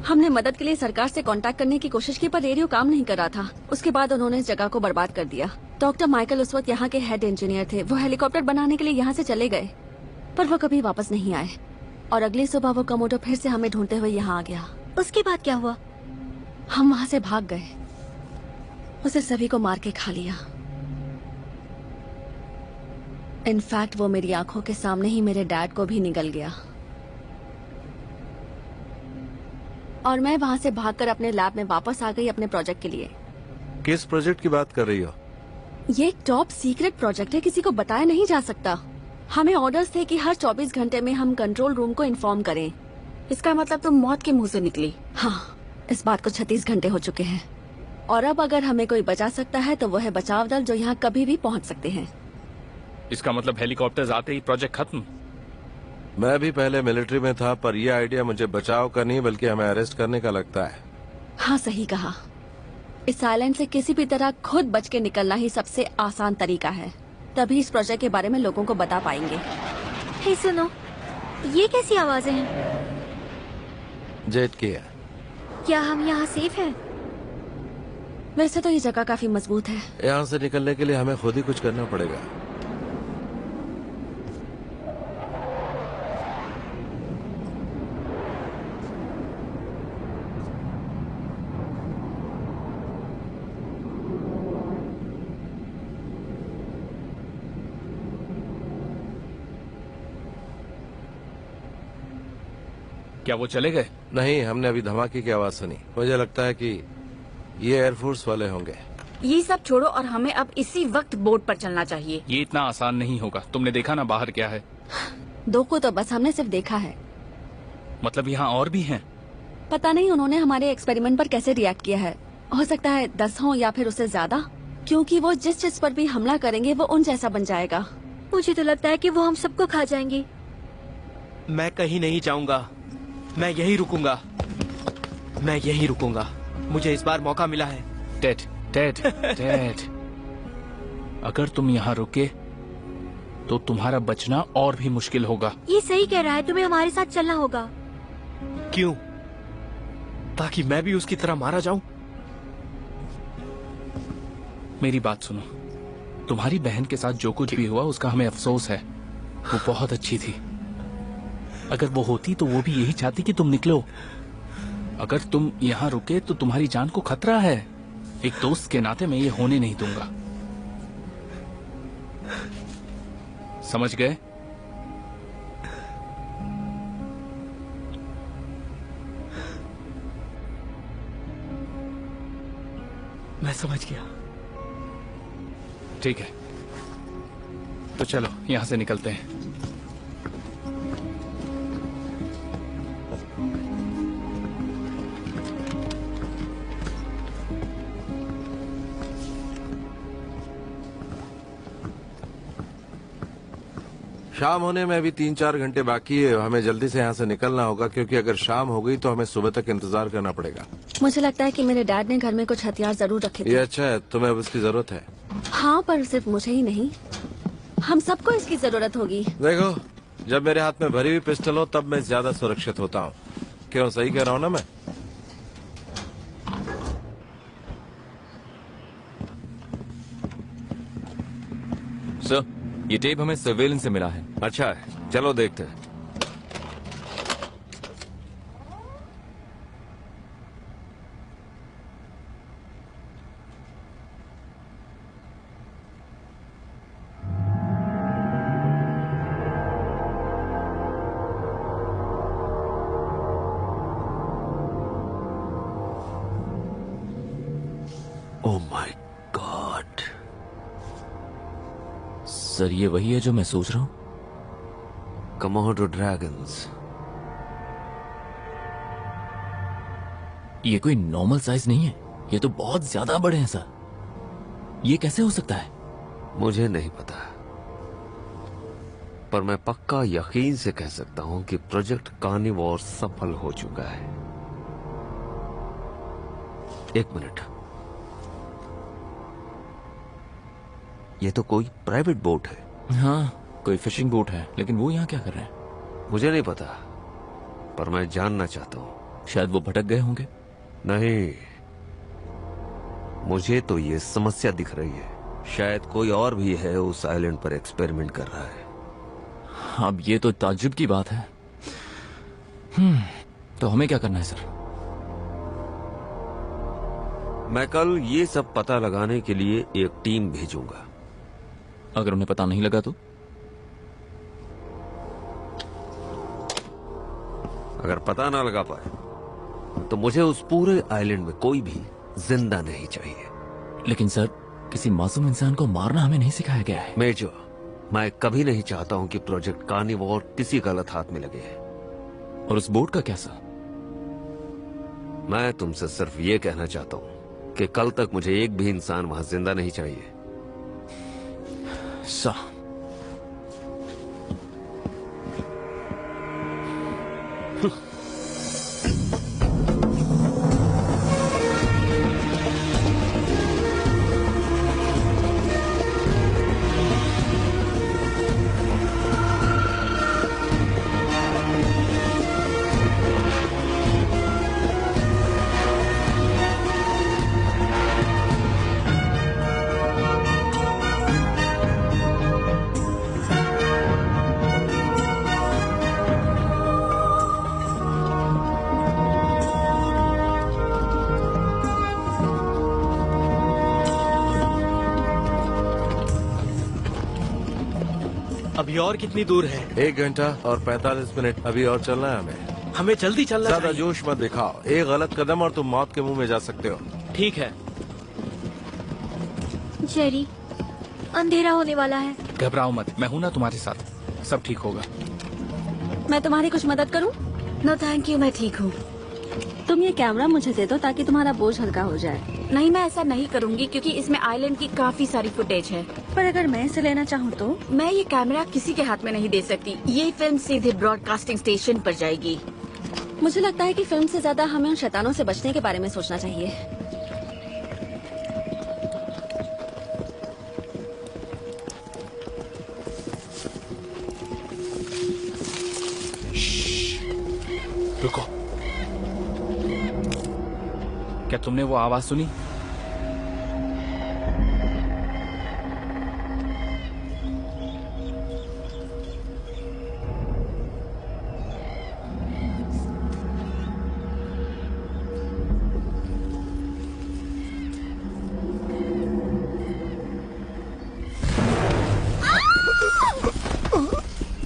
हमने मदद के लिए सरकार से कांटेक्ट करने की कोशिश की पर रेडियो काम नहीं कर रहा था। उसके बाद उन्होंने इस जगह को बर्बाद कर दिया। डॉक्टर माइकल उस वक्त यहाँ के हेड इंजीनियर थे। वो हेलीकॉप्टर बनाने के लिए यहाँ से चले गए पर वो कभी वापस नहीं आए और अगली सुबह वो कमोडो फिर से हमें ढूंढते हुए यहाँ आ गया। उसके बाद क्या हुआ? हम वहाँ से भाग गए। उसे सभी को मार के खा लिया। इनफैक्ट वो मेरी आंखों के सामने ही मेरे डैड को भी निगल गया और मैं वहाँ से भागकर अपने लैब में वापस आ गई अपने प्रोजेक्ट के लिए। किस प्रोजेक्ट की बात कर रही हो? ये एक टॉप सीक्रेट प्रोजेक्ट है, किसी को बताया नहीं जा सकता। हमें ऑर्डर्स थे कि हर 24 घंटे में हम कंट्रोल रूम को इन्फॉर्म करें। इसका मतलब तुम मौत के मुंह से निकली। हाँ, इस बात को 36 घंटे हो चुके हैं और अब अगर हमें कोई बचा सकता है तो वो है बचाव दल, जो यहाँ कभी भी पहुँच सकते हैं। इसका मतलब हेलीकॉप्टर्स आते ही प्रोजेक्ट खत्म? मैं भी पहले मिलिट्री में था पर यह आइडिया मुझे बचाव का नहीं बल्कि हमें अरेस्ट करने का लगता है। हाँ, सही कहा। इस आइलैंड से किसी भी तरह खुद बच के निकलना ही सबसे आसान तरीका है। तभी इस प्रोजेक्ट के बारे में लोगों को बता पाएंगे। हे सुनो, ये कैसी आवाजें हैं? जेट की है। क्या हम यहाँ सेफ हैं? वैसे तो ये जगह काफी मजबूत है। यहाँ से निकलने के लिए हमें खुद ही कुछ करना पड़ेगा। क्या वो चले गए? नहीं, हमने अभी धमाके की आवाज सुनी। मुझे लगता है कि ये एयरफोर्स वाले होंगे। ये सब छोड़ो और हमें अब इसी वक्त बोट पर चलना चाहिए। ये इतना आसान नहीं होगा। तुमने देखा ना बाहर क्या है? 2 को तो बस हमने सिर्फ देखा है। मतलब यहाँ और भी हैं? पता नहीं उन्होंने हमारे एक्सपेरिमेंट पर कैसे रिएक्ट किया है। हो सकता है 10 हो या फिर उससे ज्यादा, क्योंकि वो जिस चीज पर भी हमला करेंगे वो उन जैसा बन जाएगा। मुझे तो लगता है कि वो हम सबको खा जाएंगे। मैं कहीं नहीं जाऊंगा, मैं यही रुकूंगा, मैं यही रुकूंगा। मुझे इस बार मौका मिला है। टेड, टेड, टेड, अगर तुम यहाँ रुके तो तुम्हारा बचना और भी मुश्किल होगा। ये सही कह रहा है, तुम्हें हमारे साथ चलना होगा। क्यों? ताकि मैं भी उसकी तरह मारा जाऊं? मेरी बात सुनो, तुम्हारी बहन के साथ जो कुछ भी हुआ उसका हमें अफसोस है। वो बहुत अच्छी थी। अगर वो होती तो वो भी यही चाहती कि तुम निकलो। अगर तुम यहाँ रुके तो तुम्हारी जान को खतरा है। एक दोस्त के नाते मैं ये होने नहीं दूंगा। समझ गए? मैं समझ गया। ठीक है, तो चलो यहाँ से निकलते हैं। शाम होने में अभी 3-4 घंटे बाकी है। हमें जल्दी से यहाँ से निकलना होगा, क्योंकि अगर शाम हो गई तो हमें सुबह तक इंतजार करना पड़ेगा। मुझे लगता है कि मेरे डैड ने घर में कुछ हथियार जरूर रखे थे। ये अच्छा है, तुम्हें अब इसकी जरूरत है। हाँ, पर सिर्फ मुझे ही नहीं, हम सबको इसकी जरूरत होगी। देखो, जब मेरे हाथ में भरी हुई पिस्टल हो तब मैं ज्यादा सुरक्षित होता हूँ। क्यों, सही कह रहा हूँ ना मैं? सर, ये टेप हमें सर्वेलेंस से मिला है। अच्छा है, चलो देखते हैं। ओह माय गॉड, सर ये वही है जो मैं सोच रहा हूँ। Komodo dragons. ये कोई नॉर्मल साइज नहीं है, ये तो बहुत ज्यादा बड़े हैं सर। ये कैसे हो सकता है? मुझे नहीं पता, पर मैं पक्का यकीन से कह सकता हूं कि प्रोजेक्ट कार्निवोर सफल हो चुका है। एक मिनट, ये तो कोई प्राइवेट बोट है। हाँ, कोई फिशिंग बोट है, लेकिन वो यहाँ क्या कर रहे हैं? मुझे नहीं पता, पर मैं जानना चाहता हूँ। शायद वो भटक गए होंगे। नहीं, मुझे तो ये समस्या दिख रही है। शायद कोई और भी है उस आइलैंड पर एक्सपेरिमेंट कर रहा है। अब ये तो ताज्जुब की बात है। तो हमें क्या करना है सर? मैं कल ये सब पता लगाने के लिए एक टीम भेजूंगा। अगर उन्हें पता नहीं लगा तो? अगर पता ना लगा पाए तो मुझे उस पूरे आइलैंड में कोई भी जिंदा नहीं चाहिए। लेकिन सर, किसी मासूम इंसान को मारना हमें नहीं सिखाया गया है। मेजर, मैं कभी नहीं चाहता हूं कि प्रोजेक्ट कार्निवोर किसी गलत हाथ में लगे। और उस बोट का क्या सर? मैं तुमसे सिर्फ ये कहना चाहता हूं कि कल तक मुझे एक भी इंसान वहां जिंदा नहीं चाहिए। सर, अभी और कितनी दूर है? 1 घंटा और 45 मिनट अभी और चलना है हमें। हमें जल्दी चलना ज्यादा चाहिए। जोश मत दिखाओ, एक गलत कदम और तुम मौत के मुंह में जा सकते हो। ठीक है। जेरी, अंधेरा होने वाला है। घबराओ मत, मैं हूं ना तुम्हारे साथ, सब ठीक होगा। मैं तुम्हारी कुछ मदद करूं? नो थैंक यू, मैं ठीक हूँ। तुम ये कैमरा मुझे दे दो ताकि तुम्हारा बोझ हल्का हो जाए। नहीं, मैं ऐसा नहीं करूंगी क्योंकि इसमें आइलैंड की काफी सारी फुटेज है। पर अगर मैं इसे लेना चाहूँ तो? मैं ये कैमरा किसी के हाथ में नहीं दे सकती। ये फिल्म सीधे ब्रॉडकास्टिंग स्टेशन पर जाएगी। मुझे लगता है कि फिल्म से ज्यादा हमें उन शैतानों से बचने के बारे में सोचना चाहिए। रुको, क्या तुमने वो आवाज सुनी?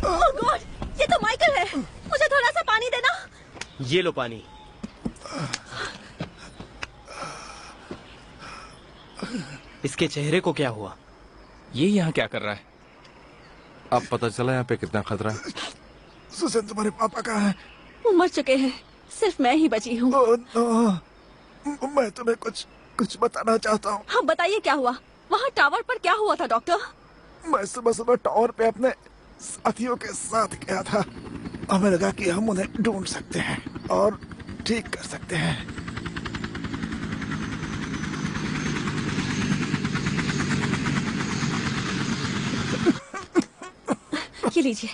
ओह गॉड, ये तो माइकल है। मुझे थोड़ा सा पानी देना। ये लो पानी। इसके चेहरे को क्या हुआ? ये यहाँ क्या कर रहा है? अब पता चला यहाँ पे कितना खतरा है। सुसन, तुम्हारे पापा कहाँ हैं? वो मर चुके हैं, सिर्फ मैं ही बची हूँ। मैं तुम्हें कुछ बताना चाहता हूँ। हाँ बताइए, क्या हुआ? वहाँ टावर पर क्या हुआ था डॉक्टर? मैं सुबह सुबह टावर पे अपने साथियों के साथ गया था। हमें लगा कि हम उन्हें ढूंढ सकते हैं और ठीक कर सकते हैं। ये लीजिए।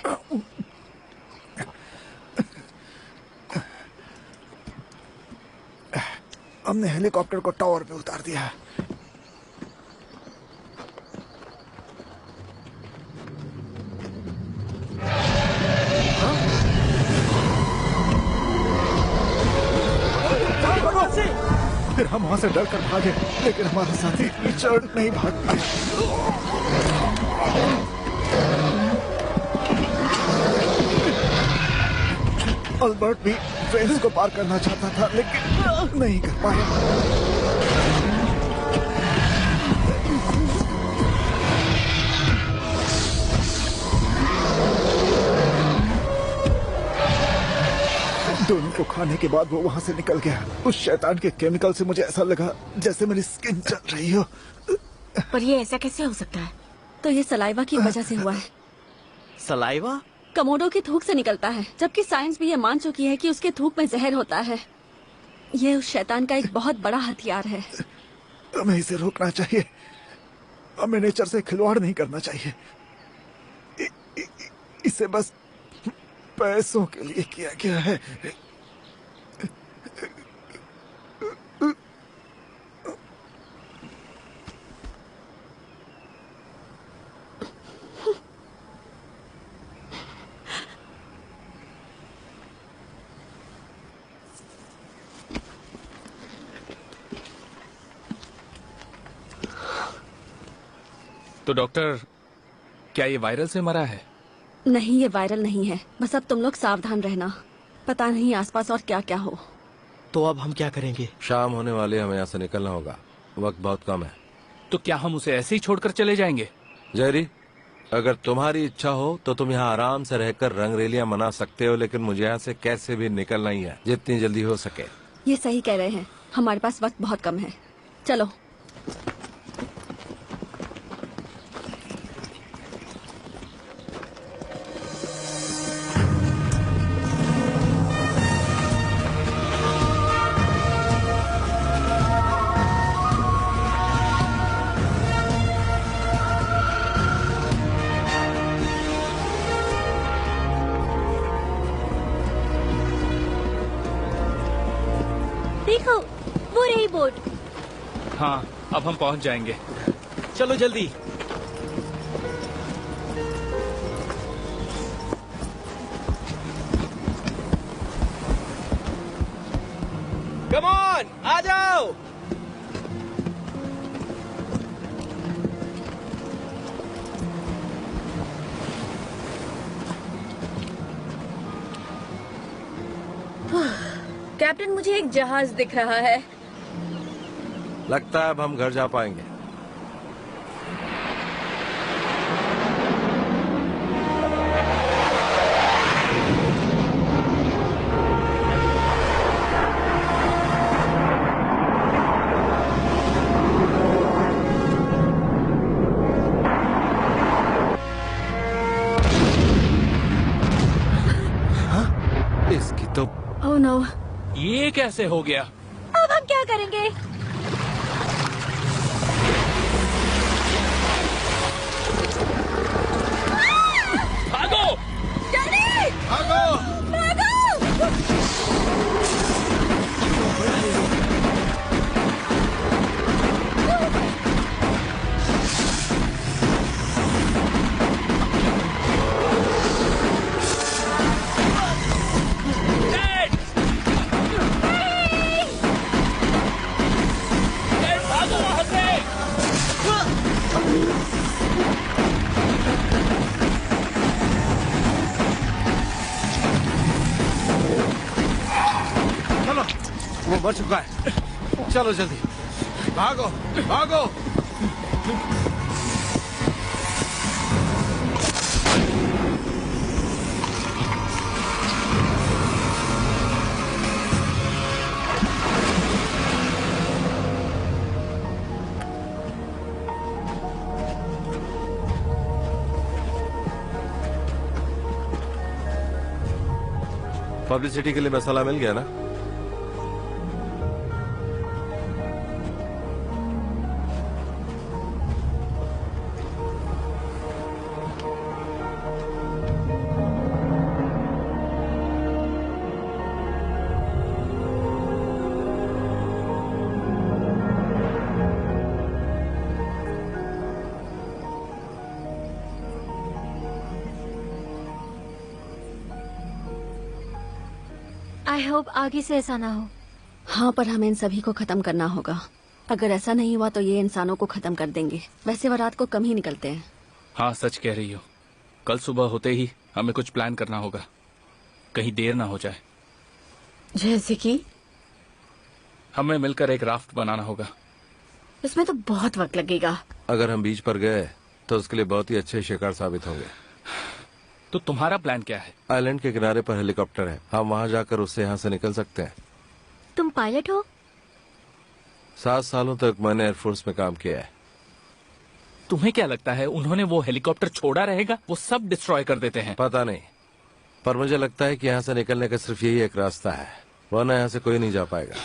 हमने हेलीकॉप्टर को टावर पे उतार दिया। फिर हम वहां से डर कर भागे, लेकिन हमारा साथी रिचर्ड नहीं भाग पाया। अल्बर्ट भी फेंस को पार करना चाहता था, लेकिन नहीं कर पाया। दोनों को खाने के बाद वो वहाँ से निकल गया। उस शैतान के केमिकल से मुझे ऐसा लगा जैसे मेरी स्किन चल रही हो। पर ये ऐसा कैसे हो सकता है? तो ये सलाइवा की वजह से हुआ है। सलाइवा? कमोडो की थूक से निकलता है, जबकि साइंस भी ये मान चुकी है कि उसके थूक में जहर होता है। ये उस शैतान का एक बहुत बड़ा हथियार है। हमें इसे रोकना चाहिए। हमें नेचर से खिलवाड़ नहीं करना चाहिए। इसे बस पैसों के लिए किया गया है। तो डॉक्टर, क्या ये वायरल से मरा है? नहीं, ये वायरल नहीं है। बस अब तुम लोग सावधान रहना। पता नहीं आसपास और क्या क्या हो। तो अब हम क्या करेंगे? शाम होने वाली, हमें यहाँ से निकलना होगा। वक्त बहुत कम है। तो क्या हम उसे ऐसे ही छोड़कर चले जाएंगे? जेरी, अगर तुम्हारी इच्छा हो तो तुम यहाँ आराम से रहकर रंगरेलियां मना सकते हो, लेकिन मुझे यहाँ से कैसे भी निकलना ही है, जितनी जल्दी हो सके। ये सही कह रहे हैं, हमारे पास वक्त बहुत कम है। चलो। देखो, वो रही बोट। हाँ, अब हम पहुंच जाएंगे। चलो जल्दी। कम ऑन, आ जाओ। कैप्टन, मुझे एक जहाज दिख रहा है। लगता है अब हम घर जा पाएंगे। इसकी तो ओह नो, ये कैसे हो गया? अब हम क्या करेंगे? भागो! जल्दी! भागो! चलो, वो मर चुका है। चलो जल्दी, भागो भागो। पब्लिसिटी के लिए मसाला मिल गया ना? आई होप आगे से ऐसा ना हो। हाँ, पर हमें इन सभी को खत्म करना होगा। अगर ऐसा नहीं हुआ तो ये इंसानों को खत्म कर देंगे। वैसे वो रात को कम ही निकलते हैं। हाँ, सच कह रही हो। कल सुबह होते ही हमें कुछ प्लान करना होगा, कहीं देर ना हो जाए। जैसे कि? हमें मिलकर एक राफ्ट बनाना होगा। इसमें तो बहुत वक्त लगेगा। अगर हम बीच पर गए तो उसके लिए बहुत ही अच्छे शिकार साबित होंगे। तो तुम्हारा प्लान क्या है? आइलैंड के किनारे पर हेलीकॉप्टर है, हम वहां जाकर उससे यहाँ से निकल सकते हैं। तुम पायलट हो? 7 सालों तक मैंने एयरफोर्स में काम किया है। तुम्हें क्या लगता है उन्होंने वो हेलीकॉप्टर छोड़ा रहेगा? वो सब डिस्ट्रॉय कर देते हैं। पता नहीं, पर मुझे लगता है कि यहाँ से निकलने का सिर्फ यही एक रास्ता है, वरना यहाँ से कोई नहीं जा पाएगा।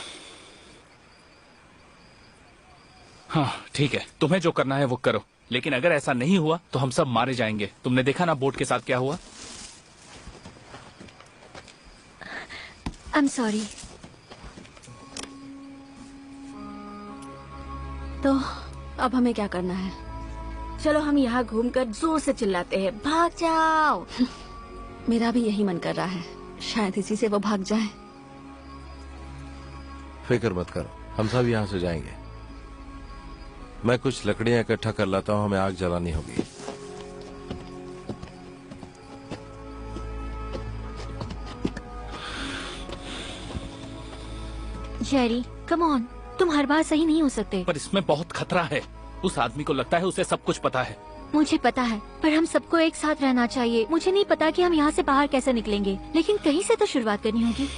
हाँ ठीक है, तुम्हें जो करना है वो करो, लेकिन अगर ऐसा नहीं हुआ तो हम सब मारे जाएंगे। तुमने देखा ना बोट के साथ क्या हुआ? I am sorry. तो अब हमें क्या करना है? चलो हम यहाँ घूमकर जोर से चिल्लाते हैं, भाग जाओ। मेरा भी यही मन कर रहा है, शायद इसी से वो भाग जाए। फिक्र मत करो, हम सब यहाँ से जाएंगे। मैं कुछ लकड़ियाँ इकट्ठा कर लाता हूँ, हमें आग जलानी होगी। जेरी, कम ऑन, तुम हर बार सही नहीं हो सकते। पर इसमें बहुत खतरा है। उस आदमी को लगता है उसे सब कुछ पता है। मुझे पता है, पर हम सबको एक साथ रहना चाहिए। मुझे नहीं पता कि हम यहाँ से बाहर कैसे निकलेंगे, लेकिन कहीं से तो शुरुआत करनी होगी।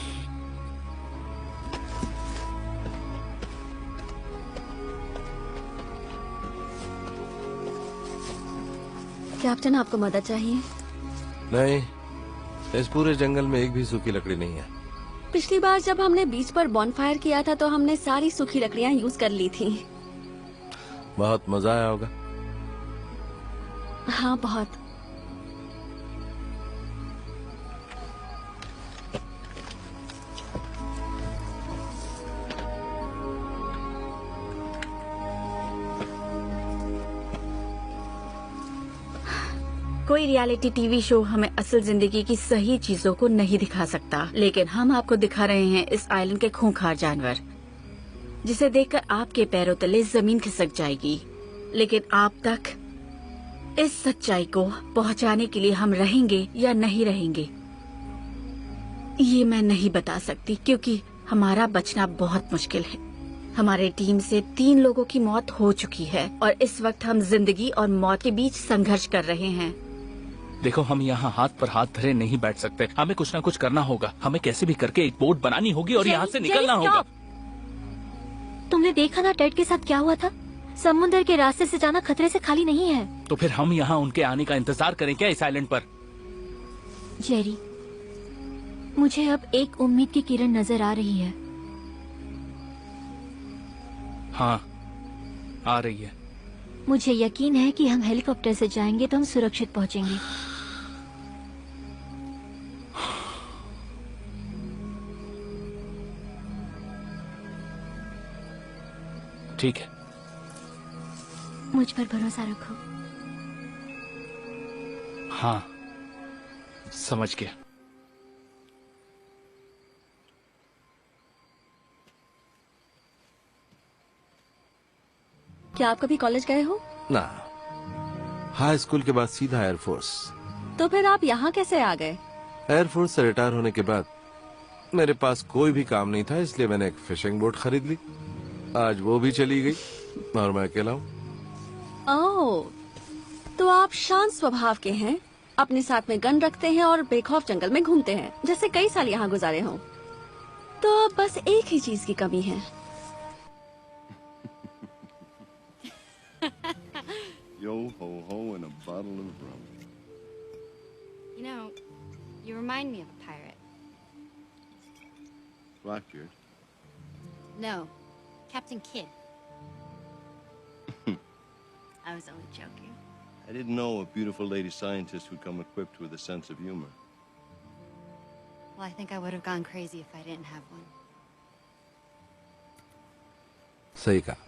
कैप्टन, आपको मदद चाहिए? नहीं, इस पूरे जंगल में एक भी सूखी लकड़ी नहीं है। पिछली बार जब हमने बीच पर बॉनफायर किया था तो हमने सारी सूखी लकड़ियाँ यूज कर ली थी। बहुत मजा आया होगा। हाँ, बहुत। कोई रियलिटी टीवी शो हमें असल जिंदगी की सही चीजों को नहीं दिखा सकता, लेकिन हम आपको दिखा रहे हैं इस आइलैंड के खूंखार जानवर, जिसे देखकर आपके पैरों तले जमीन खिसक जाएगी। लेकिन आप तक इस सच्चाई को पहुंचाने के लिए हम रहेंगे या नहीं रहेंगे, ये मैं नहीं बता सकती, क्योंकि हमारा बचना बहुत मुश्किल है। हमारे टीम से 3 लोगों की मौत हो चुकी है और इस वक्त हम जिंदगी और मौत के बीच संघर्ष कर रहे हैं। देखो, हम यहाँ हाथ पर हाथ धरे नहीं बैठ सकते। हमें कुछ ना कुछ करना होगा। हमें कैसे भी करके एक बोट बनानी होगी और यहाँ से निकलना होगा। तुमने देखा ना टेड के साथ क्या हुआ था? समुद्र के रास्ते से जाना खतरे से खाली नहीं है। तो फिर हम यहाँ उनके आने का इंतजार करें क्या इस आइलैंड पर? जेरी, मुझे अब एक उम्मीद की किरण नजर आ रही है। हाँ, आ रही है। मुझे यकीन है कि हम हेलीकॉप्टर से जाएंगे तो हम सुरक्षित पहुंचेंगे। ठीक है, मुझ पर भरोसा रखो। हाँ, समझ गया। क्या आप कभी कॉलेज गए हो? ना, हाई स्कूल के बाद सीधा एयरफोर्स। तो फिर आप यहाँ कैसे आ गए? एयरफोर्स से रिटायर होने के बाद मेरे पास कोई भी काम नहीं था, इसलिए मैंने एक फिशिंग बोट खरीद ली। आज वो भी चली गई और मैं अकेला हूँ। ओह, तो आप शांत स्वभाव के हैं, अपने साथ में गन रखते हैं और बेखौफ जंगल में घूमते हैं, जैसे कई साल यहाँ गुजारे हों। तो अब बस एक ही चीज की कमी है। Yo ho ho and a bottle of rum. You know, you remind me of a pirate. Blackbeard. No, Captain Kidd. I was only joking. I didn't know a beautiful lady scientist would come equipped with a sense of humor. Well, I think I would have gone crazy if I didn't have one. सही कहा।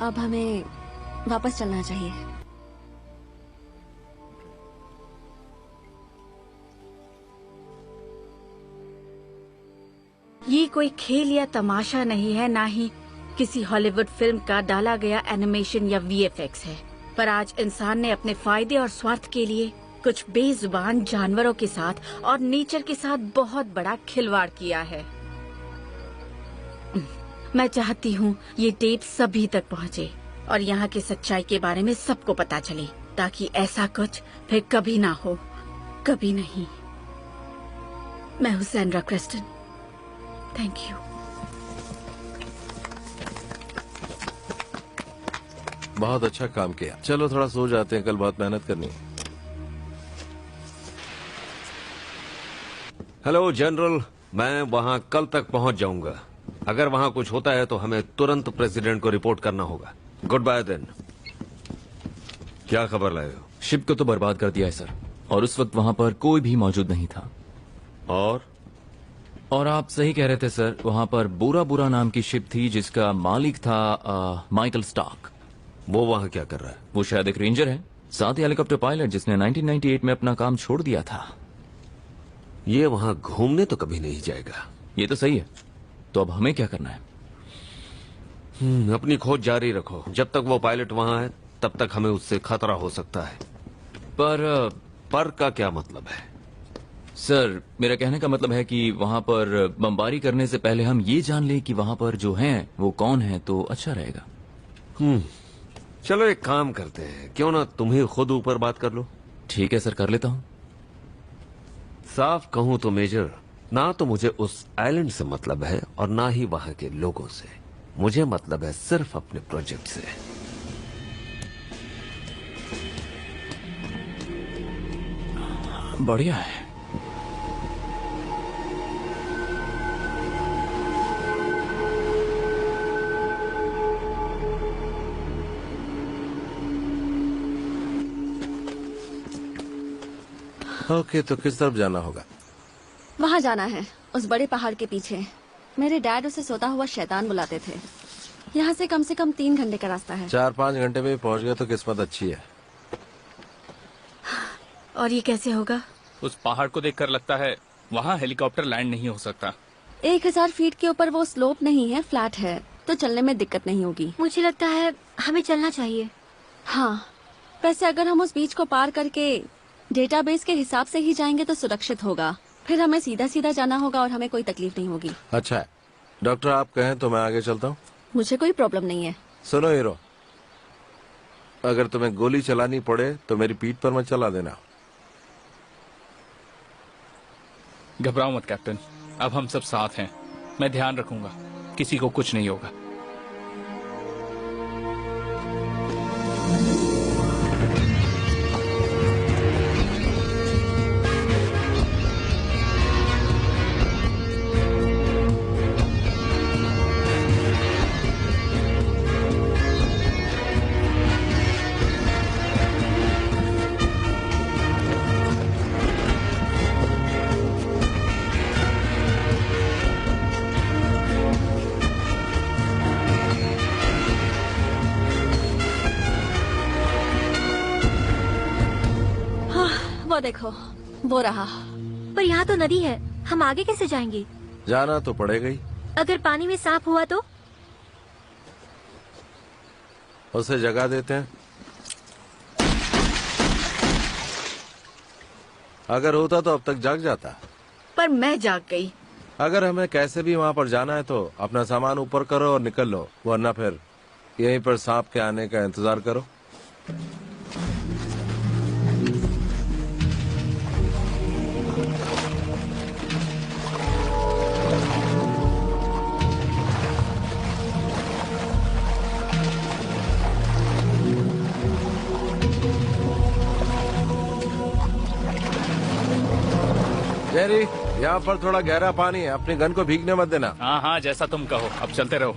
अब हमें वापस चलना चाहिए। ये कोई खेल या तमाशा नहीं है, ना ही किसी हॉलीवुड फिल्म का डाला गया एनिमेशन या VFX है। पर आज इंसान ने अपने फायदे और स्वार्थ के लिए कुछ बेजुबान जानवरों के साथ और नेचर के साथ बहुत बड़ा खिलवाड़ किया है। मैं चाहती हूँ ये टेप सभी तक पहुँचे और यहाँ की सच्चाई के बारे में सबको पता चले, ताकि ऐसा कुछ फिर कभी ना हो, कभी नहीं। मैं हूँ सैंड्रा क्रिस्टन। Thank you. बहुत अच्छा काम किया। चलो थोड़ा सो जाते हैं, कल बहुत मेहनत करनी है। हेलो जनरल, मैं वहाँ कल तक पहुँच जाऊंगा। अगर वहाँ कुछ होता है तो हमें तुरंत प्रेसिडेंट को रिपोर्ट करना होगा। Goodbye then. क्या खबर लाए हो? शिप को तो बर्बाद कर दिया है सर, और उस वक्त वहाँ पर कोई भी मौजूद नहीं था। और आप सही कह रहे थे सर, वहाँ पर बुरा बुरा नाम की शिप थी जिसका मालिक था माइकल स्टार्क। वो वहाँ क्या कर रहा है? वो शायद एक रेंजर है, साथ ही हेलीकॉप्टर पायलट जिसने 1998 में अपना काम छोड़ दिया था। ये वहाँ घूमने तो कभी नहीं जाएगा। ये तो सही है। तो अब हमें क्या करना है? अपनी खोज जारी रखो। जब तक वो पायलट वहाँ है तब तक हमें उससे खतरा हो सकता है। पर का क्या मतलब है? सर, मेरा कहने का मतलब है कि वहाँ पर बमबारी करने से पहले हम ये जान लें कि वहाँ पर जो हैं वो कौन है, तो अच्छा रहेगा। चलो एक काम करते हैं, क्यों ना तुम ही खुद ऊपर बात कर लो। ठीक है सर, कर लेता हूँ। साफ कहूँ तो मेजर, ना तो मुझे उस आइलैंड से मतलब है और ना ही वहाँ के लोगों से। मुझे मतलब है सिर्फ अपने प्रोजेक्ट से। बढ़िया है। ओके, तो किस तरफ जाना होगा? वहाँ जाना है, उस बड़े पहाड़ के पीछे। मेरे डैड उसे सोता हुआ शैतान बुलाते थे। यहाँ से कम 3 घंटे का रास्ता है। 4-5 घंटे में पहुँच गए तो किस्मत अच्छी है। और ये कैसे होगा? उस पहाड़ को देखकर लगता है वहाँ हेलीकॉप्टर लैंड नहीं हो सकता। 1000 फीट के ऊपर वो स्लोप नहीं है, फ्लैट है, तो चलने में दिक्कत नहीं होगी। मुझे लगता है हमें चलना चाहिए। हाँ, वैसे अगर हम उस बीच को पार करके डेटाबेस के हिसाब से ही जाएंगे तो सुरक्षित होगा। फिर हमें सीधा सीधा जाना होगा और हमें कोई तकलीफ नहीं होगी। अच्छा है डॉक्टर, आप कहें तो मैं आगे चलता हूँ। मुझे कोई प्रॉब्लम नहीं है। सुनो हीरो, अगर तुम्हें गोली चलानी पड़े तो मेरी पीठ पर मत चला देना। घबराओ मत कैप्टन, अब हम सब साथ हैं। मैं ध्यान रखूंगा, किसी को कुछ नहीं होगा। वो देखो, वो रहा। पर यहाँ तो नदी है, हम आगे कैसे जाएंगे? जाना तो पड़ेगा ही। अगर पानी में सांप हुआ तो? उसे जगा देते हैं। अगर होता तो अब तक जाग जाता। पर मैं जाग गई। अगर हमें कैसे भी वहाँ पर जाना है तो अपना सामान ऊपर करो और निकल लो, वरना फिर यहीं पर सांप के आने का इंतजार करो। जेरी, यहाँ पर थोड़ा गहरा पानी है, अपनी गन को भीगने मत देना। हाँ हाँ, जैसा तुम कहो। अब चलते रहो।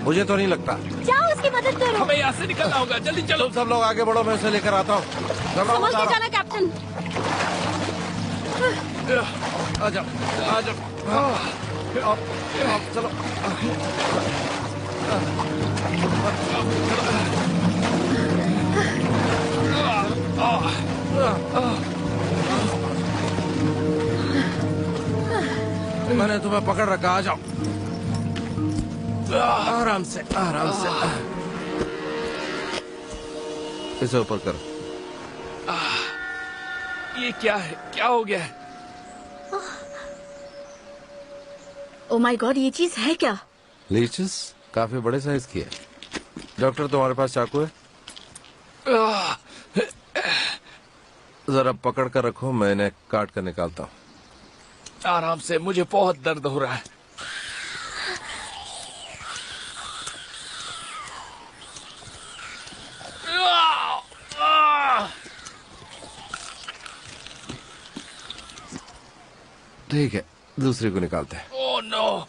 मुझे तो नहीं लगता। जाओ उसकी मदद करो। हमें यहाँ से निकलना होगा, जल्दी चलो। तुम सब लोग आगे बढ़ो, मैं उसे लेकर आता हूँ। संभल के जाना कैप्टन। आ जाओ, आ जाओ। चलो। मैंने तुम्हें पकड़ रखा, आ जाओ। आराम से, आराम से। इसे ऊपर करो। ये क्या है? क्या हो गया है? ओ माय गॉड, ये चीज है क्या? लीचेस काफी बड़े साइज की है। डॉक्टर, तुम्हारे पास चाकू है? जरा पकड़ कर रखो, मैं इन्हें काट कर निकालता हूँ। आराम से, मुझे बहुत दर्द हो रहा है। ठीक है, दूसरी को निकालते हैं। Oh no.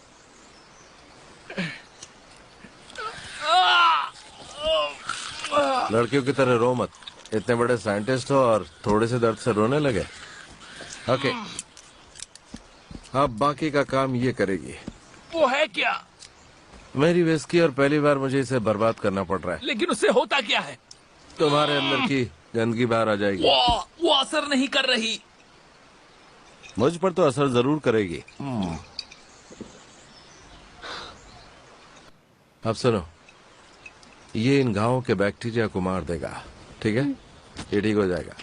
लड़कियों की तरह रो मत। इतने बड़े साइंटिस्ट हो और थोड़े से दर्द से रोने लगे। ओके, अब बाकी का काम ये करेगी। वो है क्या? मेरी विस्की, और पहली बार मुझे इसे बर्बाद करना पड़ रहा है। लेकिन उससे होता क्या है? तुम्हारे अंदर की गंदगी बाहर आ जाएगी। वो असर नहीं कर रही। मुझ पर तो असर जरूर करेगी। अब सुनो, ये इन घावों के बैक्टीरिया को मार देगा, ठीक है? ये ठीक हो जाएगा।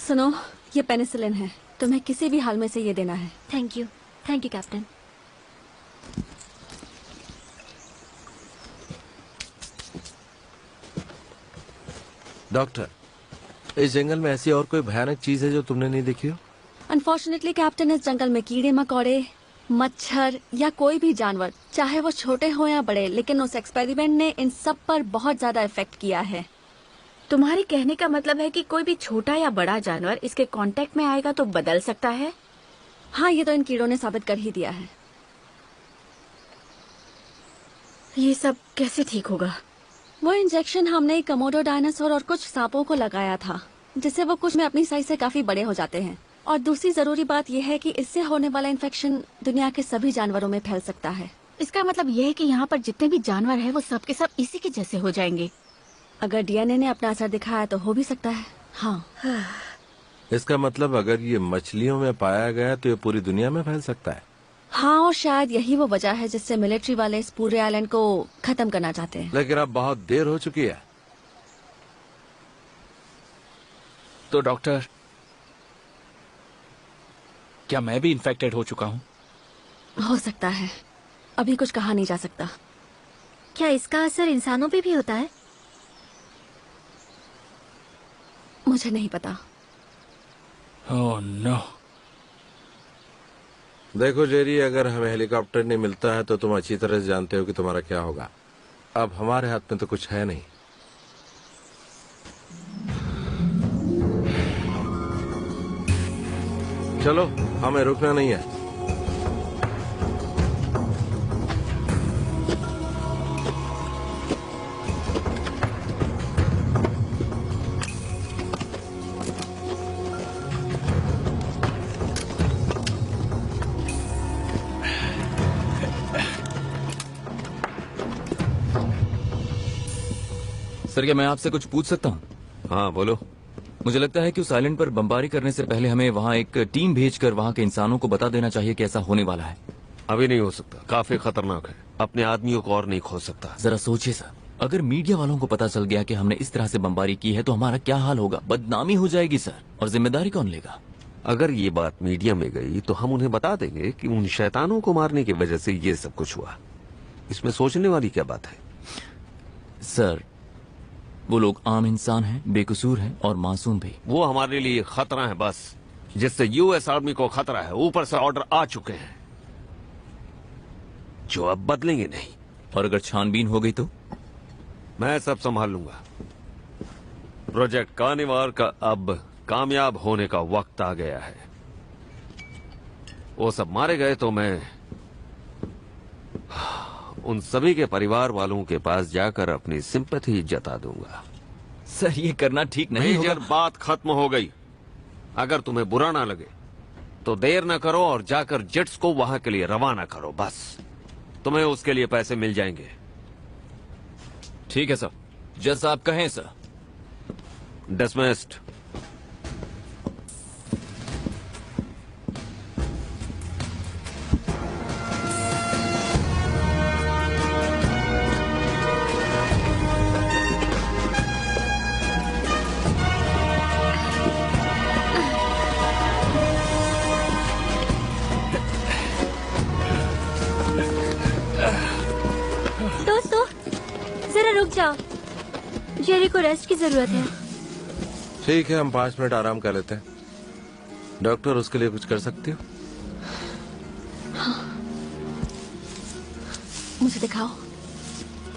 सुनो, ये पेनिसिलिन है, तुम्हें किसी भी हाल में से ये देना है। Thank you captain. डॉक्टर, इस जंगल में ऐसी और कोई भयानक चीज है जो तुमने नहीं देखी हो? अनफॉर्चुनेटली कैप्टन, इस जंगल में कीड़े मकोड़े, मच्छर या कोई भी जानवर, चाहे वो छोटे हो या बड़े, लेकिन उस एक्सपेरिमेंट ने इन सब पर बहुत ज्यादा इफेक्ट किया है। तुम्हारे कहने का मतलब है कि कोई भी छोटा या बड़ा जानवर इसके कांटेक्ट में आएगा तो बदल सकता है? हाँ, ये तो इन कीड़ों ने साबित कर ही दिया है। ये सब कैसे ठीक होगा? वो इंजेक्शन हमने कमोडो डायनासोर और कुछ सांपों को लगाया था, जिससे वो कुछ में अपनी साइज से काफी बड़े हो जाते हैं। और दूसरी जरूरी बात यह है कि इससे होने वाला इन्फेक्शन दुनिया के सभी जानवरों में फैल सकता है। इसका मतलब यह है कि यहाँ पर जितने भी जानवर हैं वो सब के सब इसी के जैसे हो जाएंगे। अगर डीएनए ने अपना असर दिखाया तो हो भी सकता है। हाँ। इसका मतलब अगर ये मछलियों में पाया गया तो ये पूरी दुनिया में फैल सकता है। हाँ, और शायद यही वो वजह है जिससे मिलिट्री वाले इस पूरे आइलैंड को खत्म करना चाहते हैं। लेकिन अब बहुत देर हो चुकी है। तो डॉक्टर, क्या मैं भी इन्फेक्टेड हो चुका हूँ? हो सकता है, अभी कुछ कहा नहीं जा सकता। क्या इसका असर इंसानों पे भी होता है? मुझे नहीं पता। Oh no. देखो जेरी, अगर हमें हेलीकॉप्टर नहीं मिलता है तो तुम अच्छी तरह से जानते हो कि तुम्हारा क्या होगा। अब हमारे हाथ में तो कुछ है नहीं। चलो, हमें रुकना नहीं है। सर, क्या मैं आपसे कुछ पूछ सकता हूँ? हाँ बोलो। मुझे लगता है कि उस आइलैंड पर बमबारी करने से पहले हमें वहाँ एक टीम भेजकर वहाँ के इंसानों को बता देना चाहिए कि ऐसा होने वाला है। अभी नहीं हो सकता, काफी खतरनाक है। अपने आदमियों को और नहीं खो सकता। जरा सोचिए सर, अगर मीडिया वालों को पता चल गया कि हमने इस तरह से बमबारी की है तो हमारा क्या हाल होगा? बदनामी हो जाएगी सर, और जिम्मेदारी कौन लेगा? अगर ये बात मीडिया में गई तो हम उन्हें बता देंगे कि उन शैतानों को मारने की वजह से ये सब कुछ हुआ। इसमें सोचने वाली क्या बात है? सर, वो लोग आम इंसान हैं, बेकसूर हैं और मासूम भी। वो हमारे लिए खतरा है बस, जिससे यूएस आर्मी को खतरा है। ऊपर से ऑर्डर आ चुके हैं जो अब बदलेंगे नहीं। और अगर छानबीन हो गई तो? मैं सब संभाल लूंगा। प्रोजेक्ट कार्निवार का अब कामयाब होने का वक्त आ गया है। वो सब मारे गए तो मैं उन सभी के परिवार वालों के पास जाकर अपनी सिंपैथी जता दूंगा। सर, ये करना ठीक नहीं होगा। बात खत्म हो गई। अगर तुम्हें बुरा ना लगे तो देर ना करो और जाकर जेट्स को वहां के लिए रवाना करो। बस तुम्हें उसके लिए पैसे मिल जाएंगे। ठीक है सर, जैसा आप कहें सर। डिसमिस्ड। दोस्तों, जरा रुक जाओ, जेरी को रेस्ट की जरूरत है। ठीक है, हम 5 मिनट आराम कर लेते हैं। डॉक्टर, उसके लिए कुछ कर सकती हो? हाँ। मुझे दिखाओ।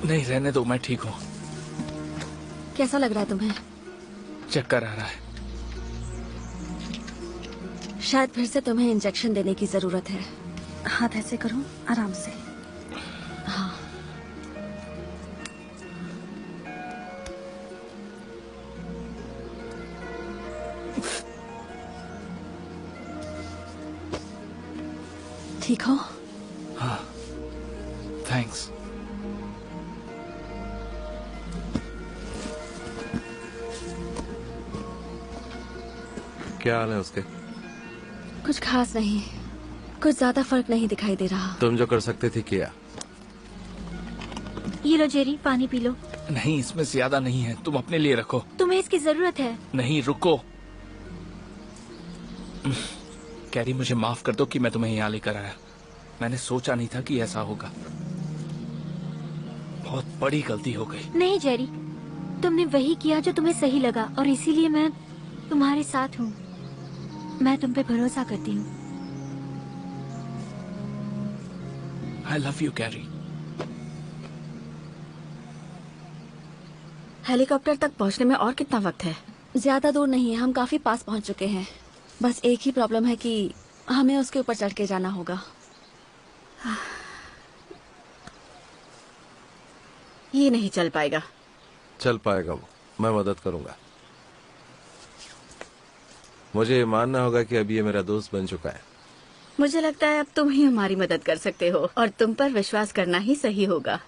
नहीं, रहने दो, मैं ठीक हूँ। कैसा लग रहा है तुम्हें? चक्कर आ रहा है। शायद फिर से तुम्हें इंजेक्शन देने की जरूरत है। हाथ ऐसे करो, आराम से। हाँ। ठीक हो? हाँ, थैंक्स। क्या हाल है उसके? कुछ खास नहीं, कुछ ज्यादा फर्क नहीं दिखाई दे रहा। तुम जो कर सकते थे किया। ये लो जेरी, पानी पी लो। नहीं, इसमें ज्यादा नहीं है, तुम अपने लिए रखो। तुम्हें इसकी जरूरत है। नहीं, रुको। कैरी, मुझे माफ कर दो कि मैं तुम्हें यहाँ लेकर आया। मैंने सोचा नहीं था कि ऐसा होगा। बहुत बड़ी गलती हो गई। नहीं जेरी, तुमने वही किया जो तुम्हें सही लगा, और इसीलिए मैं तुम्हारे साथ हूँ। मैं तुम पे भरोसा करती हूँ। I love you, carry. Helicopter तक पहुंचने में और कितना वक्त है? ज्यादा दूर नहीं है, हम काफी पास पहुंच चुके हैं। बस एक ही प्रॉब्लम है कि हमें उसके ऊपर चढ़ के जाना होगा। ये नहीं चल पाएगा। चल पाएगा वो, मैं मदद करूंगा। मुझे ये मानना होगा कि अब ये मेरा दोस्त बन चुका है। मुझे लगता है अब तुम ही हमारी मदद कर सकते हो और तुम पर विश्वास करना ही सही होगा।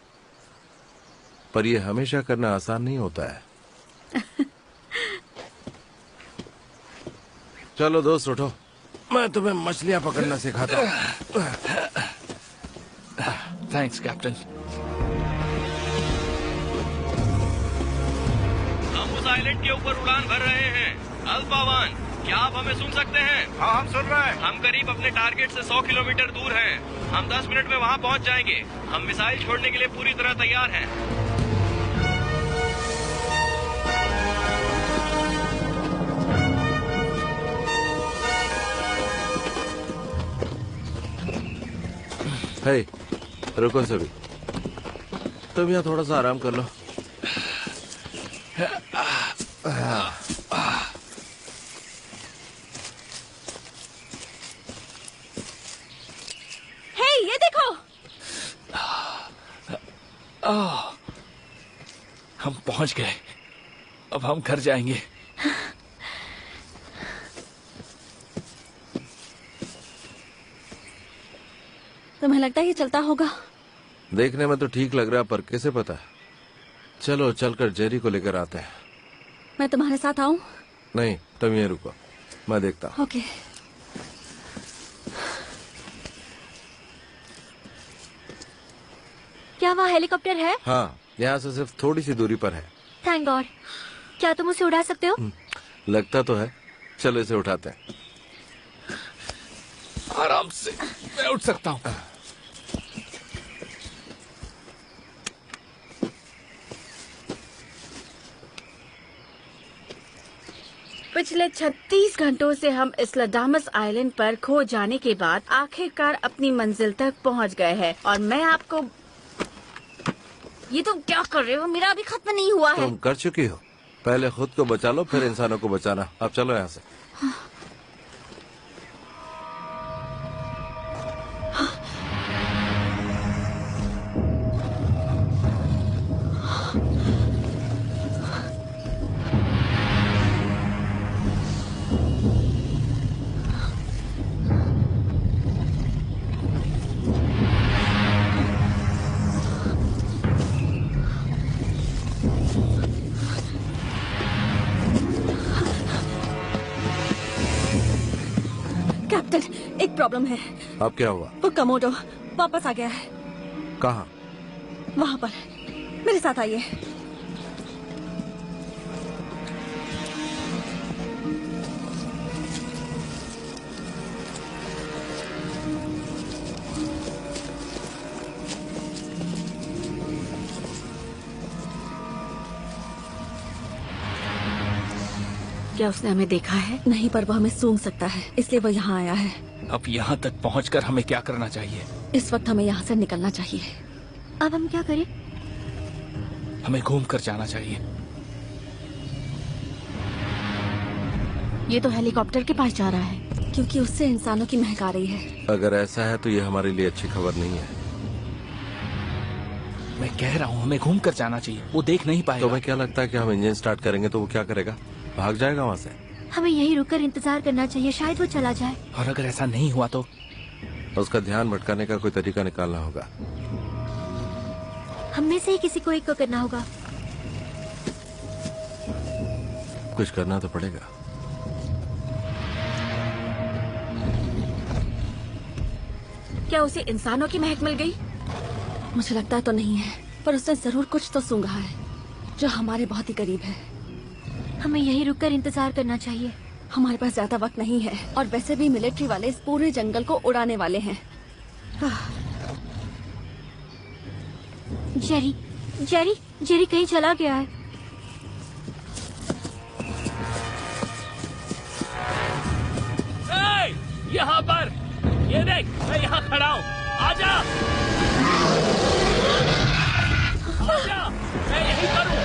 पर ये हमेशा करना आसान नहीं होता है। चलो दोस्त उठो, मैं तुम्हें मछलियां पकड़ना सिखाता हूँ। Thanks captain. हम उस आइलैंड के ऊपर उड़ान भर रहे हैं। अल्फा 1, क्या आप हमें सुन सकते हैं? हाँ, हम सुन रहे हैं। हम करीब अपने टारगेट से 100 किलोमीटर दूर हैं। हम 10 मिनट में वहाँ पहुँच जाएंगे। हम मिसाइल छोड़ने के लिए पूरी तरह तैयार हैं। हे, रुको सभी, तुम यहाँ थोड़ा सा आराम कर लो। हे, ये देखो। हम पहुंच गए, अब हम घर जाएंगे। तुम्हें लगता है ये चलता होगा? देखने में तो ठीक लग रहा, पर कैसे पता। चलो चलकर जेरी को लेकर आते हैं। मैं तुम्हारे साथ आऊं? नहीं, तुम ये रुको, मैं देखता हूँ। ओके। क्या वहाँ हेलीकॉप्टर है? हाँ, यहाँ से सिर्फ थोड़ी सी दूरी पर है। Thank God. क्या तुम उसे उड़ा सकते हो? लगता तो है। चलो इसे उठाते हैं। आराम से मैं उठ सकता हूँ। पिछले 36 घंटों से हम इस्लाडामस आइलैंड पर खो जाने के बाद आखिरकार अपनी मंजिल तक पहुंच गए हैं और मैं आपको। ये तुम क्या कर रहे हो? मेरा अभी खत्म नहीं हुआ है। तुम कर चुकी हो। पहले खुद को बचा लो, फिर इंसानों को बचाना। अब चलो यहाँ से। कैप्टन, एक प्रॉब्लम है। अब क्या हुआ? वो कमोडो वापस आ गया है। कहाँ? वहाँ पर। मेरे साथ आइए। क्या उसने हमें देखा है? नहीं, पर वो हमें सूंघ सकता है, इसलिए वो यहाँ आया है। अब यहाँ तक पहुँचकर हमें क्या करना चाहिए? इस वक्त हमें यहाँ से निकलना चाहिए। अब हम क्या करें? हमें घूम कर जाना चाहिए। ये तो हेलीकॉप्टर के पास जा रहा है, क्योंकि उससे इंसानों की महक आ रही है। अगर ऐसा है तो ये हमारे लिए अच्छी खबर नहीं है। मैं कह रहा हूँ हमें घूम कर जाना चाहिए, वो देख नहीं पाएगा। तुम्हें क्या लगता है कि हम इंजन स्टार्ट करेंगे तो वो क्या करेगा? भाग जाएगा वहाँ से। हमें यहीं रुककर इंतजार करना चाहिए, शायद वो चला जाए। और अगर ऐसा नहीं हुआ तो? उसका ध्यान भटकाने का कोई तरीका निकालना होगा। हम में से ही किसी को एक को करना होगा। कुछ करना तो पड़ेगा। क्या उसे इंसानों की महक मिल गई? मुझे लगता तो नहीं है, पर उसने जरूर कुछ तो सूंघा है जो हमारे बहुत ही करीब है। हमें यहीं रुककर इंतजार करना चाहिए। हमारे पास ज्यादा वक्त नहीं है और वैसे भी मिलिट्री वाले इस पूरे जंगल को उड़ाने वाले हैं। जेरी, जेरी, जेरी कहीं चला गया है। यहाँ पर, ये देख, मैं यहाँ खड़ा हूँ। आजा, आजा, मैं यहीं पर हूँ।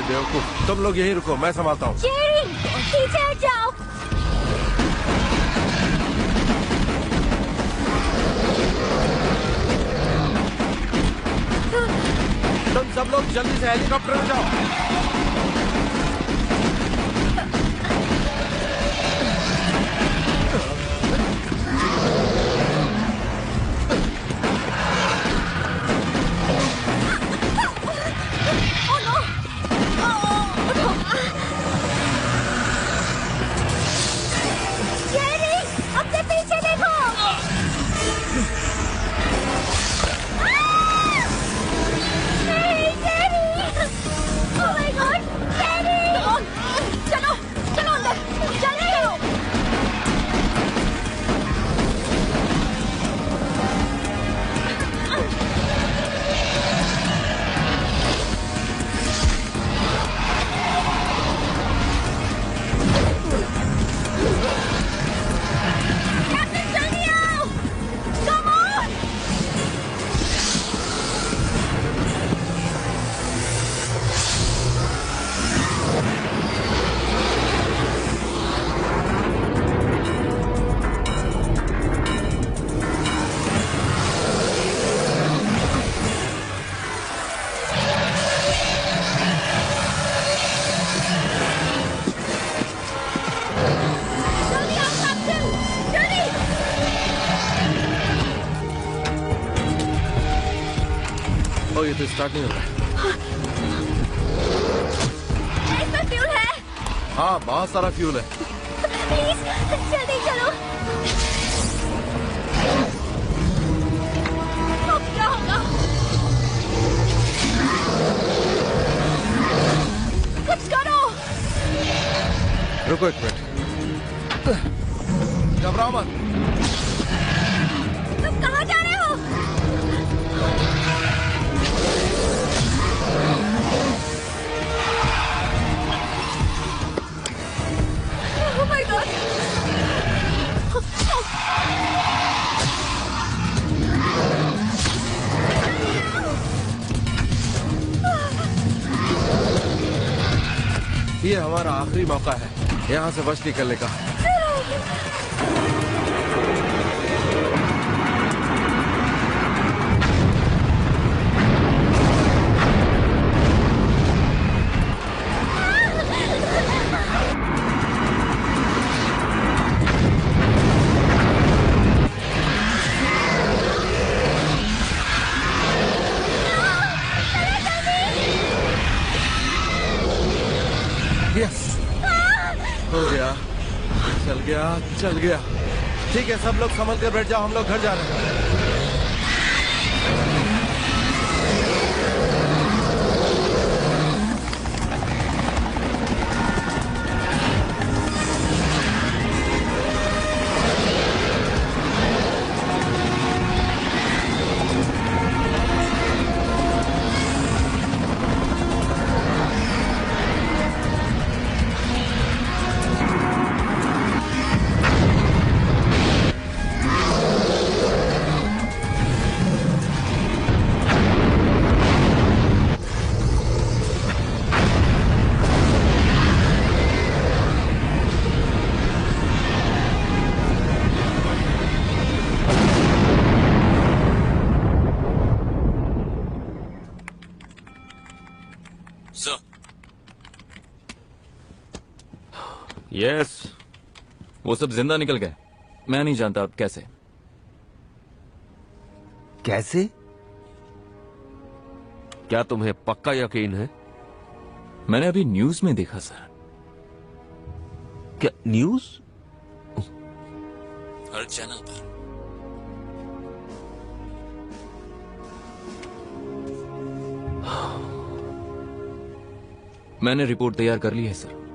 बेवकूफ, तुम लोग यहीं रुको, मैं संभालता हूँ। जेरी, पीछे हट जाओ। तुम सब लोग जल्दी से हेलीकॉप्टर में जाओ। जेरी, अपने पीछे देखो। नहीं, Jerry. Oh my God, Jerry. चलो, चलो अंदर, जल्दी करो। कैप्टन, जल्दी आओ। Come on। जल्दी आओ कैप्टन, जल्दी। ओ, ये तो स्टार्ट नहीं हो रहा है। इसमें फ्यूल है। हाँ, बहुत सारा फ्यूल है। प्लीज, जल्दी चलो। अब क्या होगा? कुछ करो। रुको एक मिनट, घबराओ मत। तुम कहाँ जा रहे हो? Oh my God! ये हमारा आखिरी मौका है यहाँ से बच निकलने का। यस, हो गया, चल गया। ठीक है, सब लोग संभल कर बैठ जाओ, हम लोग घर जा रहे हैं। यस, वो सब जिंदा निकल गए। मैं नहीं जानता अब कैसे। कैसे? क्या तुम्हें पक्का यकीन है? मैंने अभी न्यूज में देखा सर। क्या न्यूज? हर चैनल पर। मैंने रिपोर्ट तैयार कर ली है सर।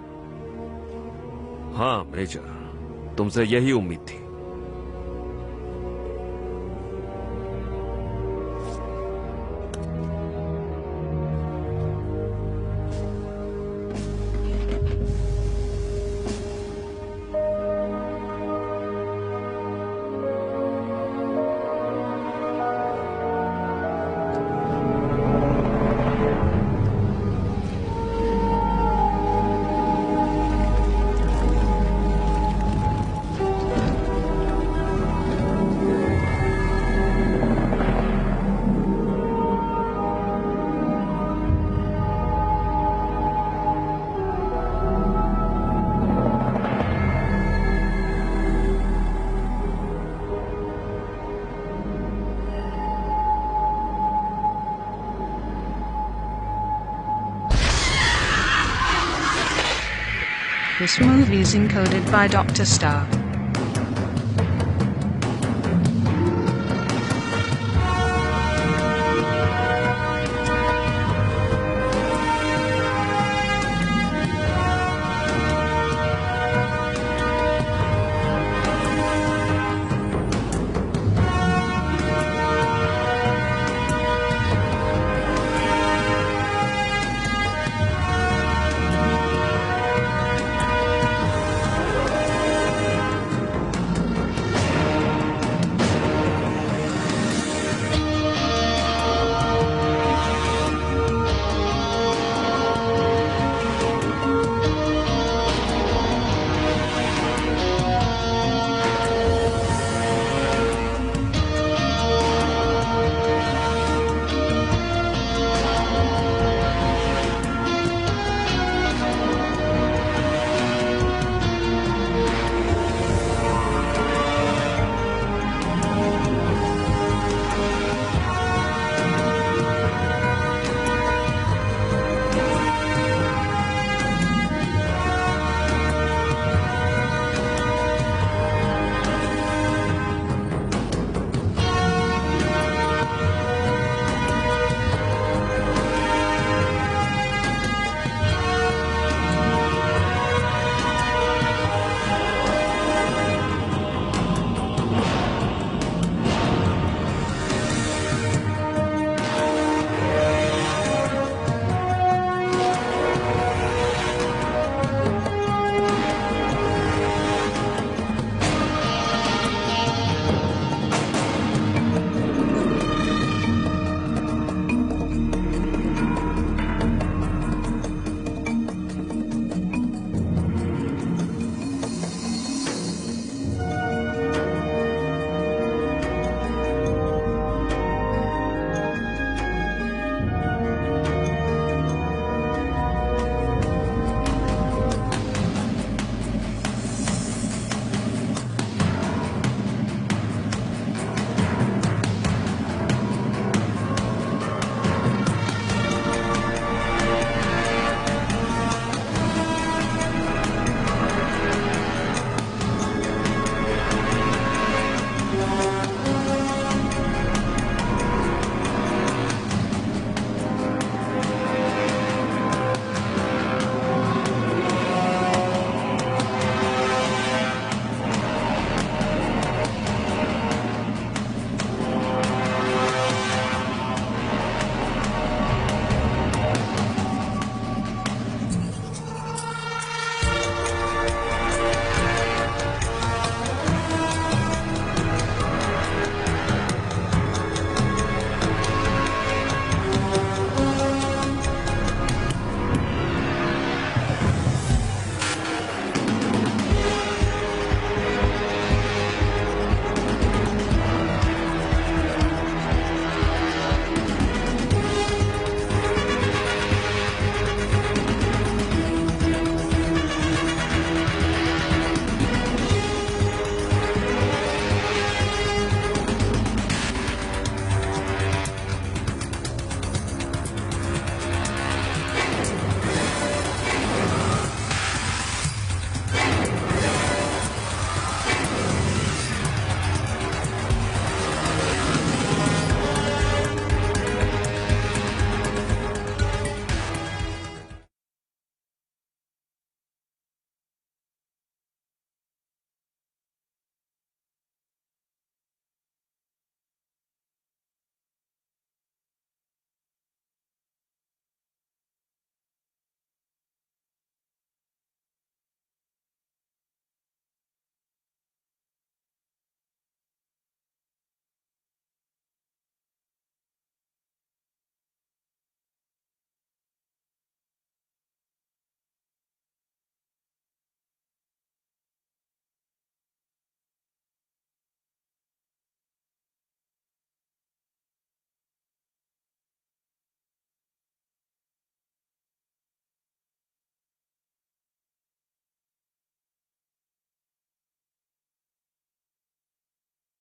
हाँ मेजर, तुमसे यही उम्मीद थी। office movies encoded by Dr. Star.